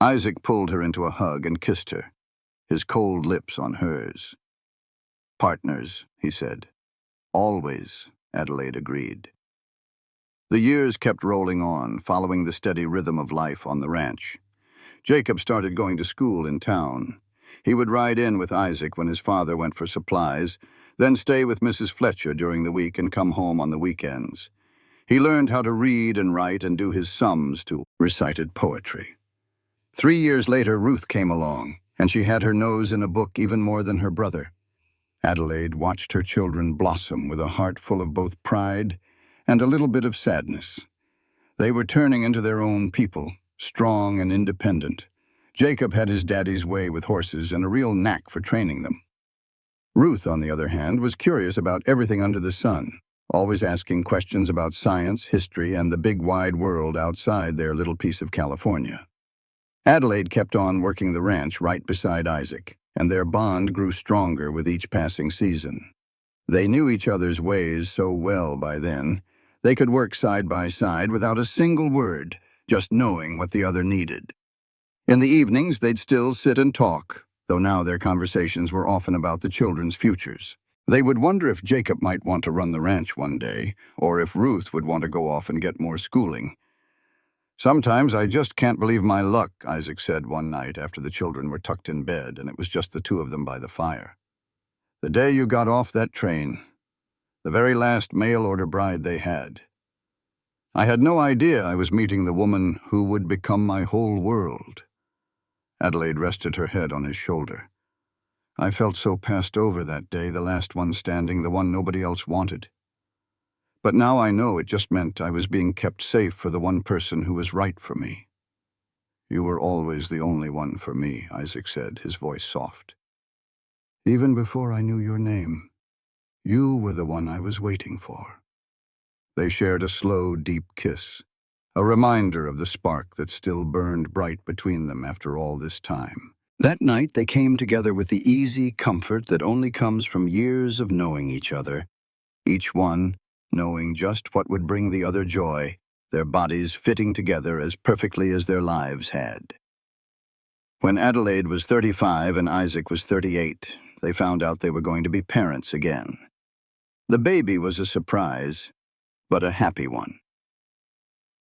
Isaac pulled her into a hug and kissed her, his cold lips on hers. "Partners," he said. "Always," Adelaide agreed. The years kept rolling on, following the steady rhythm of life on the ranch. Jacob started going to school in town. He would ride in with Isaac when his father went for supplies, then stay with Mrs. Fletcher during the week and come home on the weekends. He learned how to read and write and do his sums to recited poetry. 3 years later, Ruth came along, and she had her nose in a book even more than her brother. Adelaide watched her children blossom with a heart full of both pride and a little bit of sadness. They were turning into their own people, strong and independent. Jacob had his daddy's way with horses and a real knack for training them. Ruth, on the other hand, was curious about everything under the sun, always asking questions about science, history, and the big wide world outside their little piece of California. Adelaide kept on working the ranch right beside Isaac, and their bond grew stronger with each passing season. They knew each other's ways so well by then, they could work side by side without a single word, just knowing what the other needed. In the evenings, they'd still sit and talk, though now their conversations were often about the children's futures. They would wonder if Jacob might want to run the ranch one day, or if Ruth would want to go off and get more schooling. "Sometimes I just can't believe my luck," Isaac said one night after the children were tucked in bed and it was just the two of them by the fire. "The day you got off that train, the very last mail-order bride they had. I had no idea I was meeting the woman who would become my whole world." Adelaide rested her head on his shoulder. "I felt so passed over that day, the last one standing, the one nobody else wanted. But now I know it just meant I was being kept safe for the one person who was right for me." "You were always the only one for me," Isaac said, his voice soft. "Even before I knew your name, you were the one I was waiting for." They shared a slow, deep kiss, a reminder of the spark that still burned bright between them after all this time. That night they came together with the easy comfort that only comes from years of knowing each other, each one knowing just what would bring the other joy, their bodies fitting together as perfectly as their lives had. When Adelaide was 35 and Isaac was 38, they found out they were going to be parents again. The baby was a surprise, but a happy one.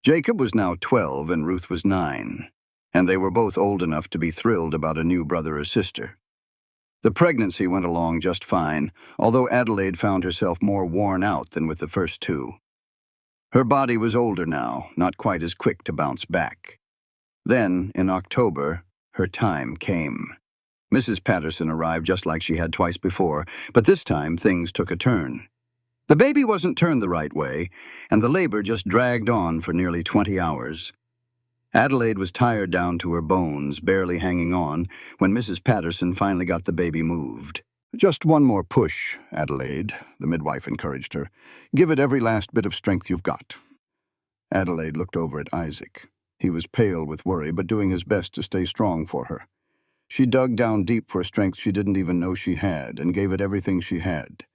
Jacob was now 12 and Ruth was 9, and they were both old enough to be thrilled about a new brother or sister. The pregnancy went along just fine, although Adelaide found herself more worn out than with the first two. Her body was older now, not quite as quick to bounce back. Then, in October, her time came. Mrs. Patterson arrived just like she had twice before, but this time things took a turn. The baby wasn't turned the right way, and the labor just dragged on for nearly 20 hours. Adelaide was tired down to her bones, barely hanging on, when Mrs. Patterson finally got the baby moved. "Just one more push, Adelaide," the midwife encouraged her. "Give it every last bit of strength you've got." Adelaide looked over at Isaac. He was pale with worry, but doing his best to stay strong for her. She dug down deep for strength she didn't even know she had, and gave it everything she had.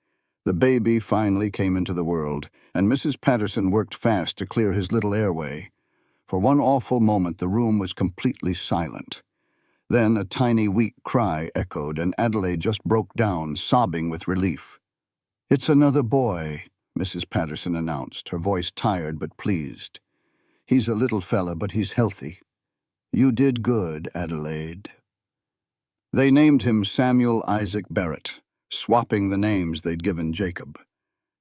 The baby finally came into the world, and Mrs. Patterson worked fast to clear his little airway. For one awful moment, the room was completely silent. Then a tiny, weak cry echoed, and Adelaide just broke down, sobbing with relief. "It's another boy," Mrs. Patterson announced, her voice tired but pleased. "He's a little fella, but he's healthy. You did good, Adelaide." They named him Samuel Isaac Barrett, swapping the names they'd given Jacob.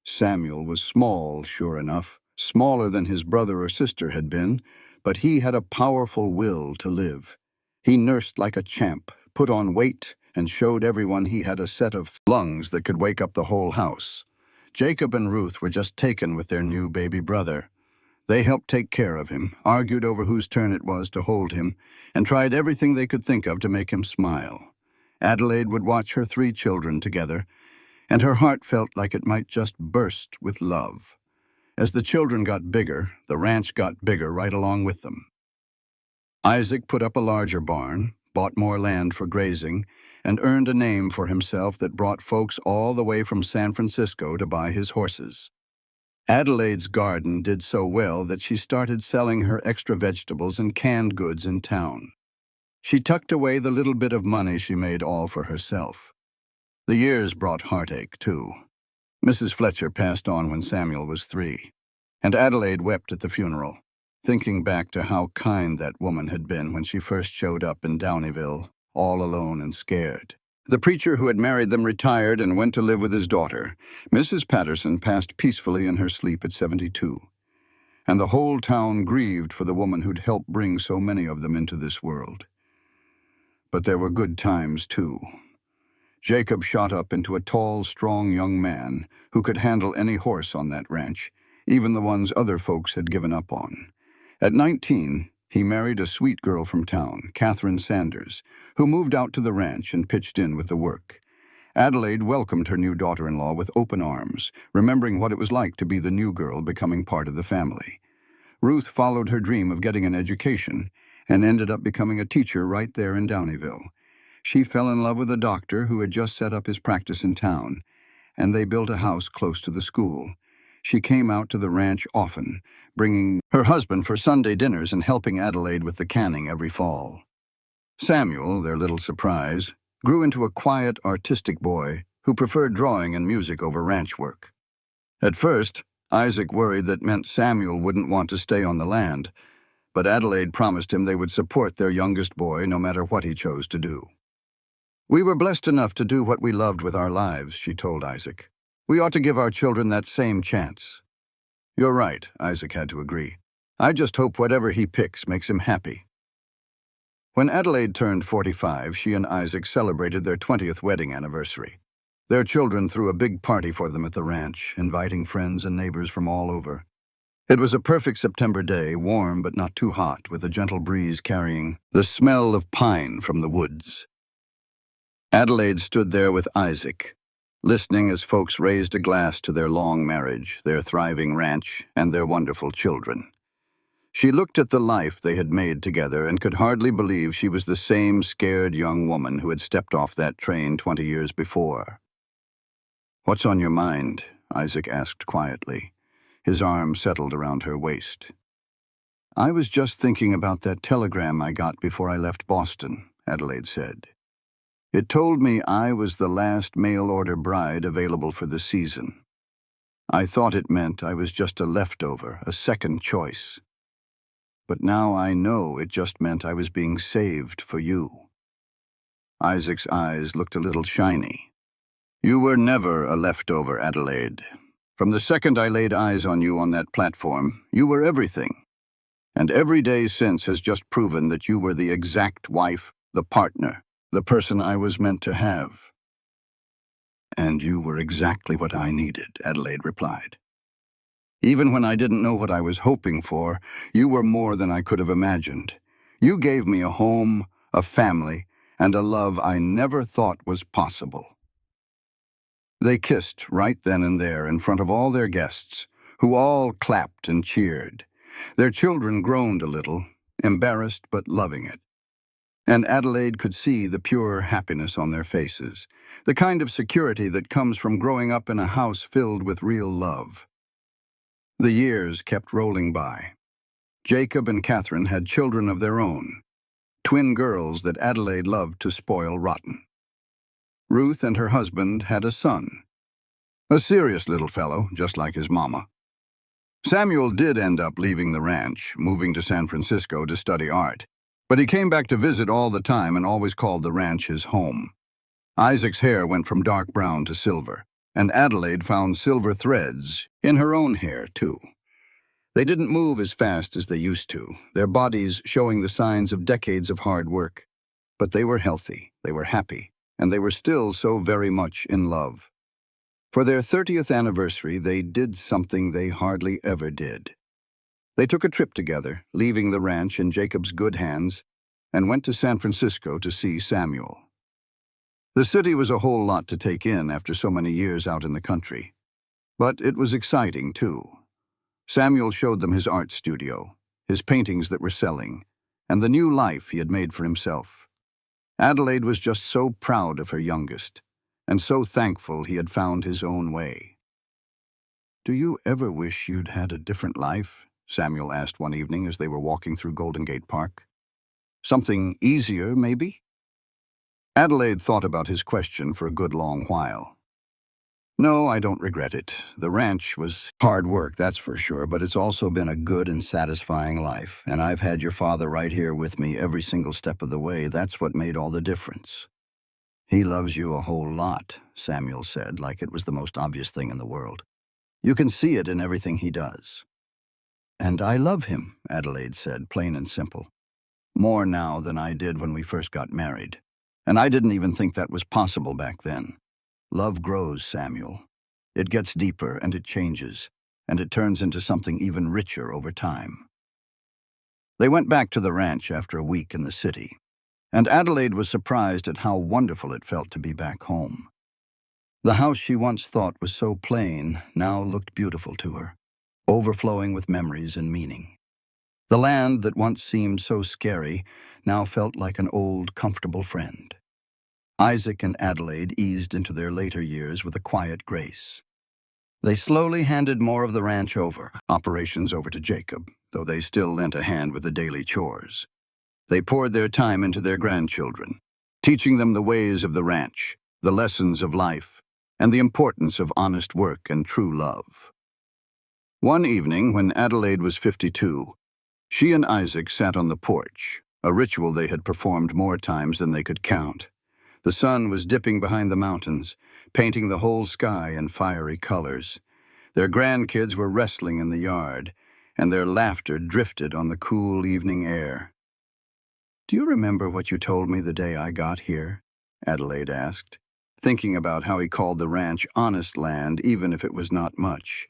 Samuel was small, sure enough, smaller than his brother or sister had been, but he had a powerful will to live. He nursed like a champ, put on weight, and showed everyone he had a set of lungs that could wake up the whole house. Jacob and Ruth were just taken with their new baby brother. They helped take care of him, argued over whose turn it was to hold him, and tried everything they could think of to make him smile. Adelaide would watch her 3 children together, and her heart felt like it might just burst with love. As the children got bigger, the ranch got bigger right along with them. Isaac put up a larger barn, bought more land for grazing, and earned a name for himself that brought folks all the way from San Francisco to buy his horses. Adelaide's garden did so well that she started selling her extra vegetables and canned goods in town. She tucked away the little bit of money she made all for herself. The years brought heartache, too. Mrs. Fletcher passed on when Samuel was 3, and Adelaide wept at the funeral, thinking back to how kind that woman had been when she first showed up in Downeyville, all alone and scared. The preacher who had married them retired and went to live with his daughter. Mrs. Patterson passed peacefully in her sleep at 72, and the whole town grieved for the woman who'd helped bring so many of them into this world. But there were good times, too. Jacob shot up into a tall, strong young man who could handle any horse on that ranch, even the ones other folks had given up on. At 19, he married a sweet girl from town, Catherine Sanders, who moved out to the ranch and pitched in with the work. Adelaide welcomed her new daughter-in-law with open arms, remembering what it was like to be the new girl becoming part of the family. Ruth followed her dream of getting an education and ended up becoming a teacher right there in Downeyville. She fell in love with a doctor who had just set up his practice in town, and they built a house close to the school. She came out to the ranch often, bringing her husband for Sunday dinners and helping Adelaide with the canning every fall. Samuel, their little surprise, grew into a quiet, artistic boy who preferred drawing and music over ranch work. At first, Isaac worried that meant Samuel wouldn't want to stay on the land, but Adelaide promised him they would support their youngest boy no matter what he chose to do. "We were blessed enough to do what we loved with our lives," she told Isaac. "We ought to give our children that same chance." "You're right," Isaac had to agree. "I just hope whatever he picks makes him happy." When Adelaide turned 45, she and Isaac celebrated their 20th wedding anniversary. Their children threw a big party for them at the ranch, inviting friends and neighbors from all over. It was a perfect September day, warm but not too hot, with a gentle breeze carrying the smell of pine from the woods. Adelaide stood there with Isaac, listening as folks raised a glass to their long marriage, their thriving ranch, and their wonderful children. She looked at the life they had made together and could hardly believe she was the same scared young woman who had stepped off that train 20 years before. "What's on your mind?" Isaac asked quietly. His arm settled around her waist. "I was just thinking about that telegram I got before I left Boston," Adelaide said. "It told me I was the last mail-order bride available for the season. I thought it meant I was just a leftover, a second choice. But now I know it just meant I was being saved for you." Isaac's eyes looked a little shiny. "You were never a leftover, Adelaide. From the second I laid eyes on you on that platform, you were everything. And every day since has just proven that you were the exact wife, the partner, the person I was meant to have." "And you were exactly what I needed," Adelaide replied. "Even when I didn't know what I was hoping for, you were more than I could have imagined. You gave me a home, a family, and a love I never thought was possible." They kissed right then and there in front of all their guests, who all clapped and cheered. Their children groaned a little, embarrassed but loving it. And Adelaide could see the pure happiness on their faces, the kind of security that comes from growing up in a house filled with real love. The years kept rolling by. Jacob and Catherine had children of their own, twin girls that Adelaide loved to spoil rotten. Ruth and her husband had a son, a serious little fellow, just like his mama. Samuel did end up leaving the ranch, moving to San Francisco to study art, but he came back to visit all the time and always called the ranch his home. Isaac's hair went from dark brown to silver, and Adelaide found silver threads in her own hair, too. They didn't move as fast as they used to, their bodies showing the signs of decades of hard work. But they were healthy, they were happy, and they were still so very much in love. For their 30th anniversary, they did something they hardly ever did. They took a trip together, leaving the ranch in Jacob's good hands, and went to San Francisco to see Samuel. The city was a whole lot to take in after so many years out in the country. But it was exciting, too. Samuel showed them his art studio, his paintings that were selling, and the new life he had made for himself. Adelaide was just so proud of her youngest, and so thankful he had found his own way. "Do you ever wish you'd had a different life?" Samuel asked one evening as they were walking through Golden Gate Park. "Something easier, maybe?" Adelaide thought about his question for a good long while. "No, I don't regret it. The ranch was hard work, that's for sure, but it's also been a good and satisfying life, and I've had your father right here with me every single step of the way. That's what made all the difference." "He loves you a whole lot," Samuel said, like it was the most obvious thing in the world. "You can see it in everything he does." "And I love him," Adelaide said, plain and simple. "More now than I did when we first got married. And I didn't even think that was possible back then. Love grows, Samuel. It gets deeper and it changes, and it turns into something even richer over time." They went back to the ranch after a week in the city, and Adelaide was surprised at how wonderful it felt to be back home. The house she once thought was so plain now looked beautiful to her, overflowing with memories and meaning. The land that once seemed so scary now felt like an old, comfortable friend. Isaac and Adelaide eased into their later years with a quiet grace. They slowly handed more of the ranch operations over to Jacob, though they still lent a hand with the daily chores. They poured their time into their grandchildren, teaching them the ways of the ranch, the lessons of life, and the importance of honest work and true love. One evening, when Adelaide was 52, she and Isaac sat on the porch, a ritual they had performed more times than they could count. The sun was dipping behind the mountains, painting the whole sky in fiery colors. Their grandkids were wrestling in the yard, and their laughter drifted on the cool evening air. "Do you remember what you told me the day I got here?" Adelaide asked, thinking about how he called the ranch honest land even if it was not much.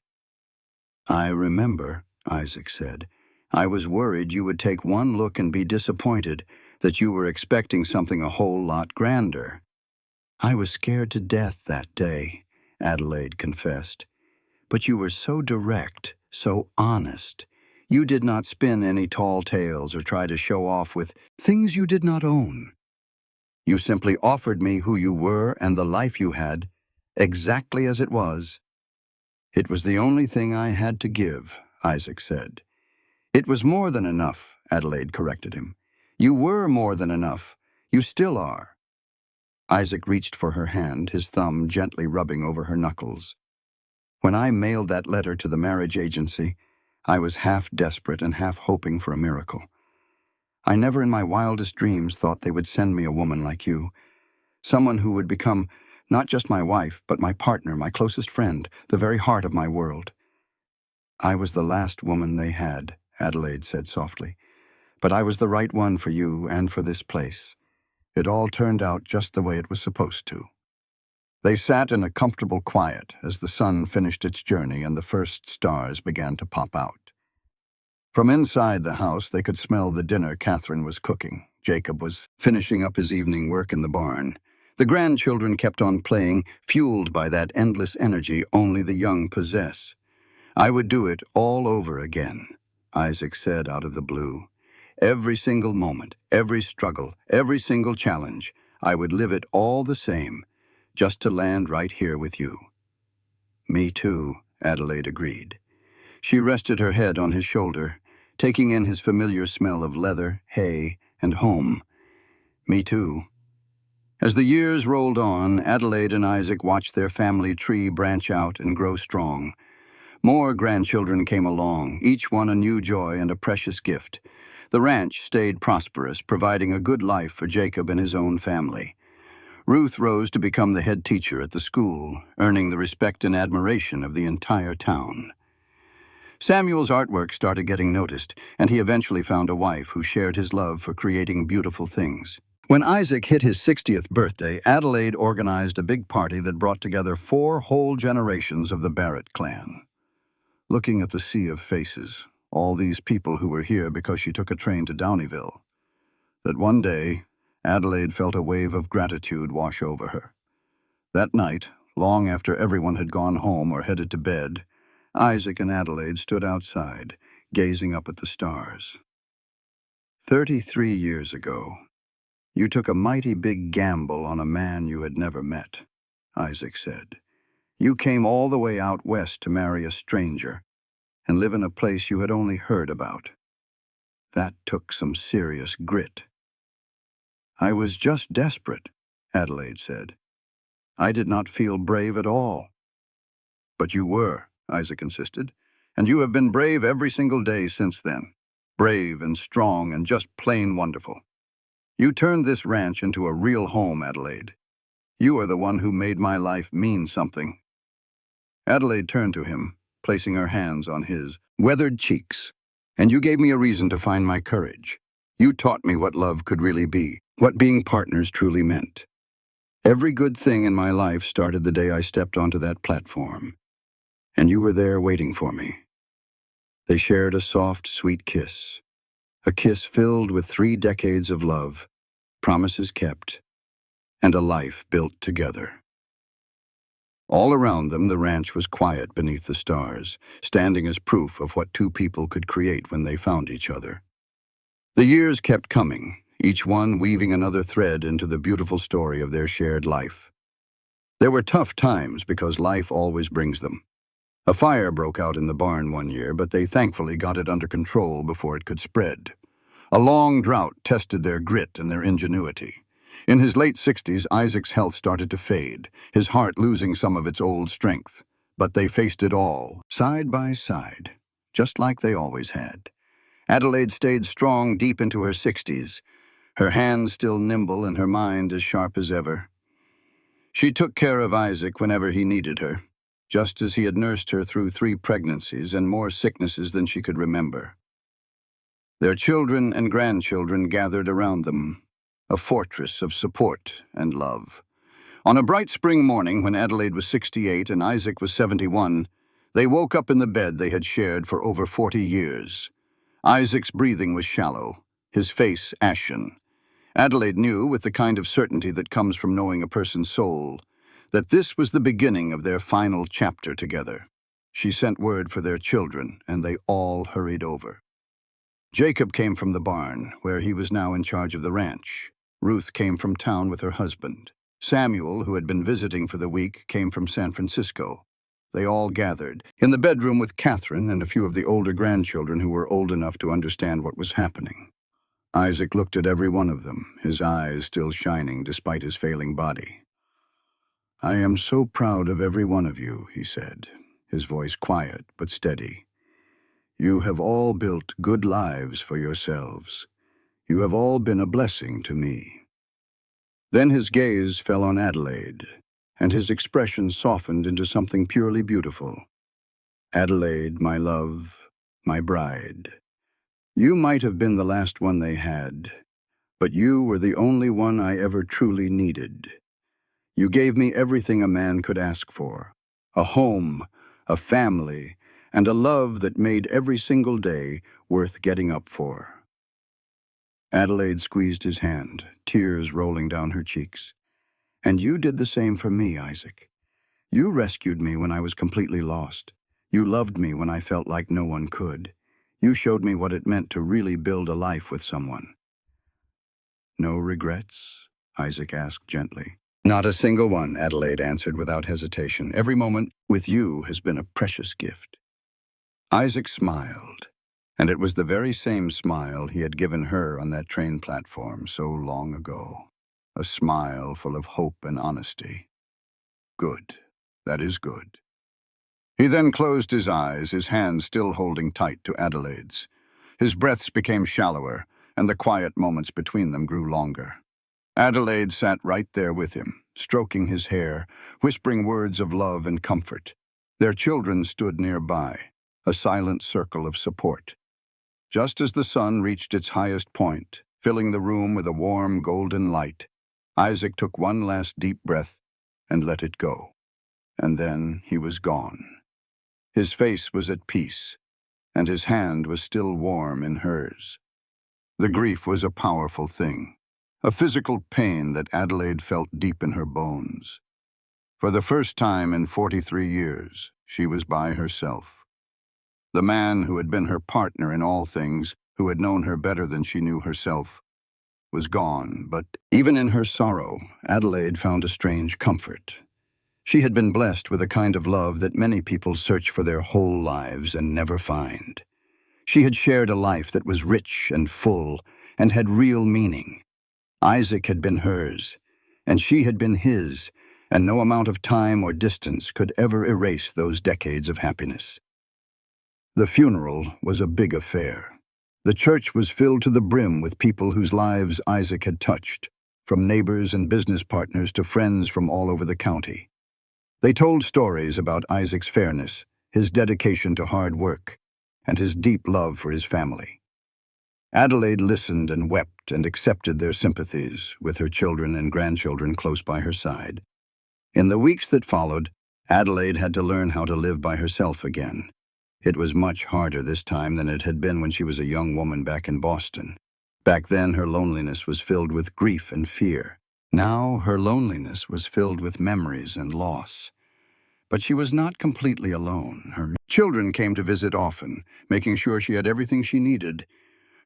"I remember," Isaac said. "I was worried you would take one look and be disappointed, that you were expecting something a whole lot grander." "I was scared to death that day," Adelaide confessed. "But you were so direct, so honest. You did not spin any tall tales or try to show off with things you did not own. You simply offered me who you were and the life you had, exactly as it was." "It was the only thing I had to give," Isaac said. "It was more than enough," Adelaide corrected him. "You were more than enough. You still are." Isaac reached for her hand, his thumb gently rubbing over her knuckles. "When I mailed that letter to the marriage agency, I was half desperate and half hoping for a miracle. I never in my wildest dreams thought they would send me a woman like you, someone who would become not just my wife, but my partner, my closest friend, the very heart of my world." "I was the last woman they had," Adelaide said softly. "But I was the right one for you and for this place. It all turned out just the way it was supposed to." They sat in a comfortable quiet as the sun finished its journey and the first stars began to pop out. From inside the house, they could smell the dinner Catherine was cooking. Jacob was finishing up his evening work in the barn. The grandchildren kept on playing, fueled by that endless energy only the young possess. "I would do it all over again," Isaac said out of the blue. "Every single moment, every struggle, every single challenge, I would live it all the same, just to land right here with you." "Me too," Adelaide agreed. She rested her head on his shoulder, taking in his familiar smell of leather, hay, and home. "Me too." As the years rolled on, Adelaide and Isaac watched their family tree branch out and grow strong. More grandchildren came along, each one a new joy and a precious gift. The ranch stayed prosperous, providing a good life for Jacob and his own family. Ruth rose to become the head teacher at the school, earning the respect and admiration of the entire town. Samuel's artwork started getting noticed, and he eventually found a wife who shared his love for creating beautiful things. When Isaac hit his 60th birthday, Adelaide organized a big party that brought together 4 whole generations of the Barrett clan. Looking at the sea of faces, all these people who were here because she took a train to Downeyville, that one day, Adelaide felt a wave of gratitude wash over her. That night, long after everyone had gone home or headed to bed, Isaac and Adelaide stood outside, gazing up at the stars. 33 years ago, you took a mighty big gamble on a man you had never met, Isaac said. You came all the way out west to marry a stranger and live in a place you had only heard about. That took some serious grit. I was just desperate, Adelaide said. I did not feel brave at all. But you were, Isaac insisted, and you have been brave every single day since then. Brave and strong and just plain wonderful. You turned this ranch into a real home, Adelaide. You are the one who made my life mean something. Adelaide turned to him, placing her hands on his weathered cheeks. And you gave me a reason to find my courage. You taught me what love could really be, what being partners truly meant. Every good thing in my life started the day I stepped onto that platform. And you were there waiting for me. They shared a soft, sweet kiss. A kiss filled with 3 decades of love, promises kept, and a life built together. All around them, the ranch was quiet beneath the stars, standing as proof of what 2 people could create when they found each other. The years kept coming, each one weaving another thread into the beautiful story of their shared life. There were tough times because life always brings them. A fire broke out in the barn one year, but they thankfully got it under control before it could spread. A long drought tested their grit and their ingenuity. In his late 60s, Isaac's health started to fade, his heart losing some of its old strength. But they faced it all, side by side, just like they always had. Adelaide stayed strong deep into her 60s, her hands still nimble and her mind as sharp as ever. She took care of Isaac whenever he needed her, just as he had nursed her through 3 pregnancies and more sicknesses than she could remember. Their children and grandchildren gathered around them, a fortress of support and love. On a bright spring morning when Adelaide was 68 and Isaac was 71, they woke up in the bed they had shared for over 40 years. Isaac's breathing was shallow, his face ashen. Adelaide knew, with the kind of certainty that comes from knowing a person's soul, that this was the beginning of their final chapter together. She sent word for their children, and they all hurried over. Jacob came from the barn, where he was now in charge of the ranch. Ruth came from town with her husband. Samuel, who had been visiting for the week, came from San Francisco. They all gathered in the bedroom with Catherine and a few of the older grandchildren who were old enough to understand what was happening. Isaac looked at every one of them, his eyes still shining despite his failing body. "I am so proud of every one of you," he said, his voice quiet but steady. "You have all built good lives for yourselves. You have all been a blessing to me." Then his gaze fell on Adelaide, and his expression softened into something purely beautiful. "Adelaide, my love, my bride. You might have been the last one they had, but you were the only one I ever truly needed. You gave me everything a man could ask for: a home, a family, and a love that made every single day worth getting up for." Adelaide squeezed his hand, tears rolling down her cheeks. "And you did the same for me, Isaac. You rescued me when I was completely lost. You loved me when I felt like no one could. You showed me what it meant to really build a life with someone." "No regrets?" Isaac asked gently. "Not a single one," Adelaide answered without hesitation. "Every moment with you has been a precious gift." Isaac smiled, and it was the very same smile he had given her on that train platform so long ago. A smile full of hope and honesty. "Good. That is good." He then closed his eyes, his hands still holding tight to Adelaide's. His breaths became shallower, and the quiet moments between them grew longer. Adelaide sat right there with him, stroking his hair, whispering words of love and comfort. Their children stood nearby, a silent circle of support. Just as the sun reached its highest point, filling the room with a warm golden light, Isaac took one last deep breath and let it go. And then he was gone. His face was at peace, and his hand was still warm in hers. The grief was a powerful thing, a physical pain that Adelaide felt deep in her bones. For the first time in 43 years, she was by herself. The man who had been her partner in all things, who had known her better than she knew herself, was gone, but even in her sorrow, Adelaide found a strange comfort. She had been blessed with a kind of love that many people search for their whole lives and never find. She had shared a life that was rich and full and had real meaning. Isaac had been hers, and she had been his, and no amount of time or distance could ever erase those decades of happiness. The funeral was a big affair. The church was filled to the brim with people whose lives Isaac had touched, from neighbors and business partners to friends from all over the county. They told stories about Isaac's fairness, his dedication to hard work, and his deep love for his family. Adelaide listened and wept and accepted their sympathies, with her children and grandchildren close by her side. In the weeks that followed, Adelaide had to learn how to live by herself again. It was much harder this time than it had been when she was a young woman back in Boston. Back then, her loneliness was filled with grief and fear. Now, her loneliness was filled with memories and loss. But she was not completely alone. Her children came to visit often, making sure she had everything she needed.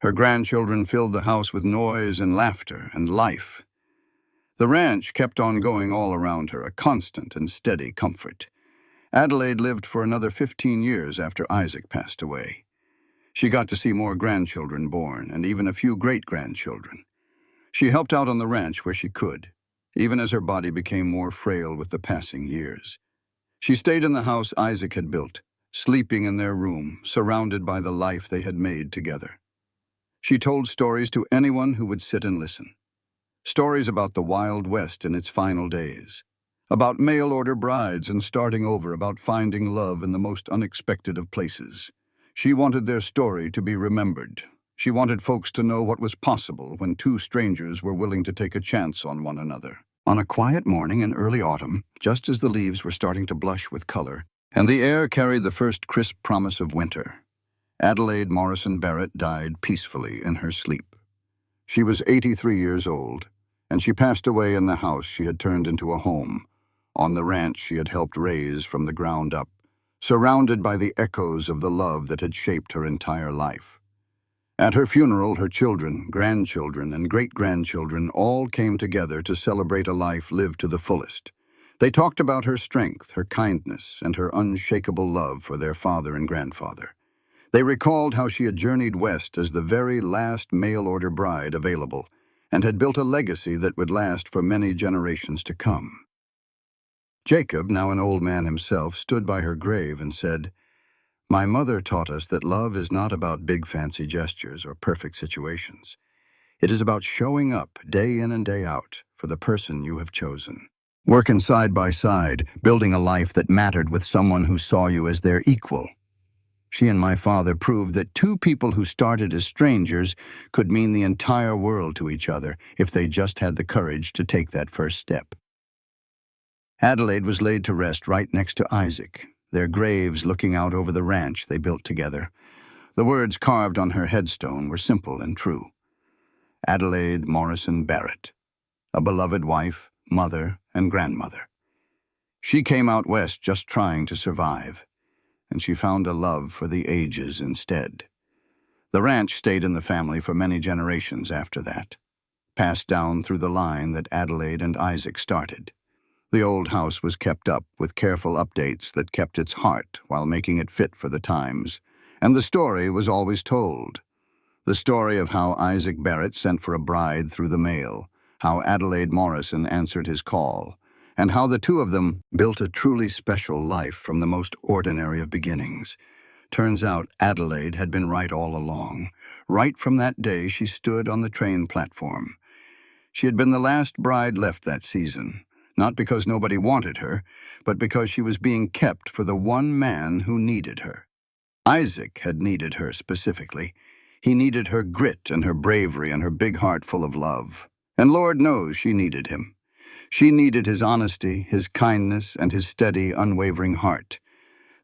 Her grandchildren filled the house with noise and laughter and life. The ranch kept on going all around her, a constant and steady comfort. Adelaide lived for another 15 years after Isaac passed away. She got to see more grandchildren born, and even a few great-grandchildren. She helped out on the ranch where she could, even as her body became more frail with the passing years. She stayed in the house Isaac had built, sleeping in their room, surrounded by the life they had made together. She told stories to anyone who would sit and listen. Stories about the Wild West in its final days. About mail-order brides and starting over, about finding love in the most unexpected of places. She wanted their story to be remembered. She wanted folks to know what was possible when two strangers were willing to take a chance on one another. On a quiet morning in early autumn, just as the leaves were starting to blush with color, and the air carried the first crisp promise of winter, Adelaide Morrison Barrett died peacefully in her sleep. She was 83 years old, and she passed away in the house she had turned into a home, on the ranch she had helped raise from the ground up, surrounded by the echoes of the love that had shaped her entire life. At her funeral, her children, grandchildren, and great-grandchildren all came together to celebrate a life lived to the fullest. They talked about her strength, her kindness, and her unshakable love for their father and grandfather. They recalled how she had journeyed west as the very last mail-order bride available, and had built a legacy that would last for many generations to come. Jacob, now an old man himself, stood by her grave and said, "My mother taught us that love is not about big fancy gestures or perfect situations. It is about showing up day in and day out for the person you have chosen. Working side by side, building a life that mattered with someone who saw you as their equal. She and my father proved that two people who started as strangers could mean the entire world to each other if they just had the courage to take that first step." Adelaide was laid to rest right next to Isaac, their graves looking out over the ranch they built together. The words carved on her headstone were simple and true. Adelaide Morrison Barrett, a beloved wife, mother, and grandmother. She came out west just trying to survive, and she found a love for the ages instead. The ranch stayed in the family for many generations after that, passed down through the line that Adelaide and Isaac started. The old house was kept up with careful updates that kept its heart while making it fit for the times, and the story was always told. The story of how Isaac Barrett sent for a bride through the mail, how Adelaide Morrison answered his call, and how the two of them built a truly special life from the most ordinary of beginnings. Turns out Adelaide had been right all along, right from that day she stood on the train platform. She had been the last bride left that season, not because nobody wanted her, but because she was being kept for the one man who needed her. Isaac had needed her specifically. He needed her grit and her bravery and her big heart full of love. And Lord knows she needed him. She needed his honesty, his kindness, and his steady, unwavering heart.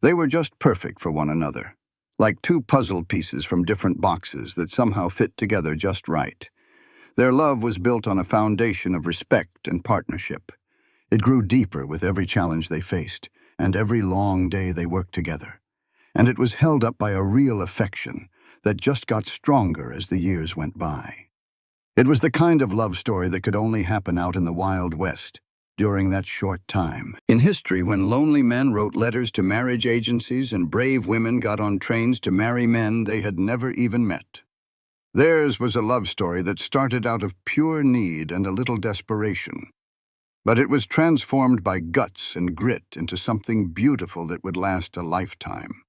They were just perfect for one another, like two puzzle pieces from different boxes that somehow fit together just right. Their love was built on a foundation of respect and partnership. It grew deeper with every challenge they faced, and every long day they worked together. and it was held up by a real affection that just got stronger as the years went by. It was the kind of love story that could only happen out in the Wild West during that short time. In history, when lonely men wrote letters to marriage agencies and brave women got on trains to marry men they had never even met. Theirs was a love story that started out of pure need and a little desperation. But it was transformed by guts and grit into something beautiful that would last a lifetime.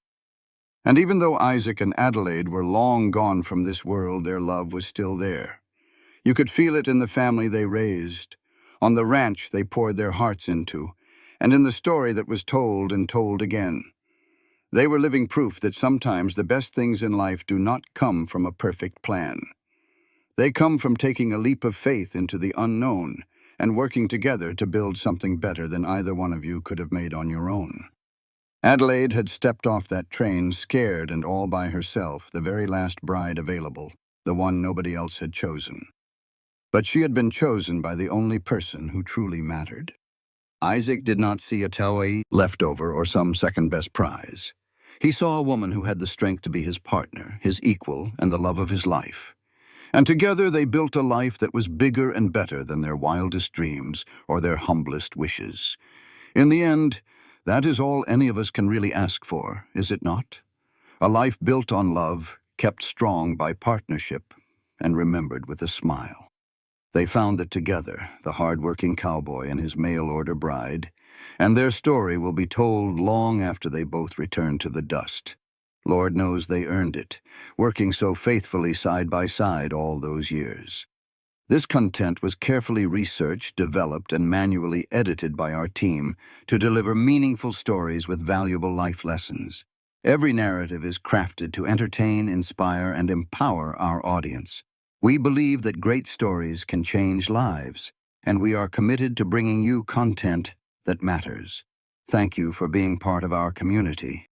And even though Isaac and Adelaide were long gone from this world, their love was still there. You could feel it in the family they raised, on the ranch they poured their hearts into, and in the story that was told and told again. They were living proof that sometimes the best things in life do not come from a perfect plan. They come from taking a leap of faith into the unknown and working together to build something better than either one of you could have made on your own. Adelaide had stepped off that train, scared and all by herself, the very last bride available, the one nobody else had chosen. But she had been chosen by the only person who truly mattered. Isaac did not see a toy leftover or some second-best prize. He saw a woman who had the strength to be his partner, his equal, and the love of his life. And together they built a life that was bigger and better than their wildest dreams or their humblest wishes. In the end, that is all any of us can really ask for, is it not? A life built on love, kept strong by partnership, and remembered with a smile. They found it together, the hard-working cowboy and his mail-order bride, and their story will be told long after they both return to the dust. Lord knows they earned it, working so faithfully side by side all those years. This content was carefully researched, developed, and manually edited by our team to deliver meaningful stories with valuable life lessons. Every narrative is crafted to entertain, inspire, and empower our audience. We believe that great stories can change lives, and we are committed to bringing you content that matters. Thank you for being part of our community.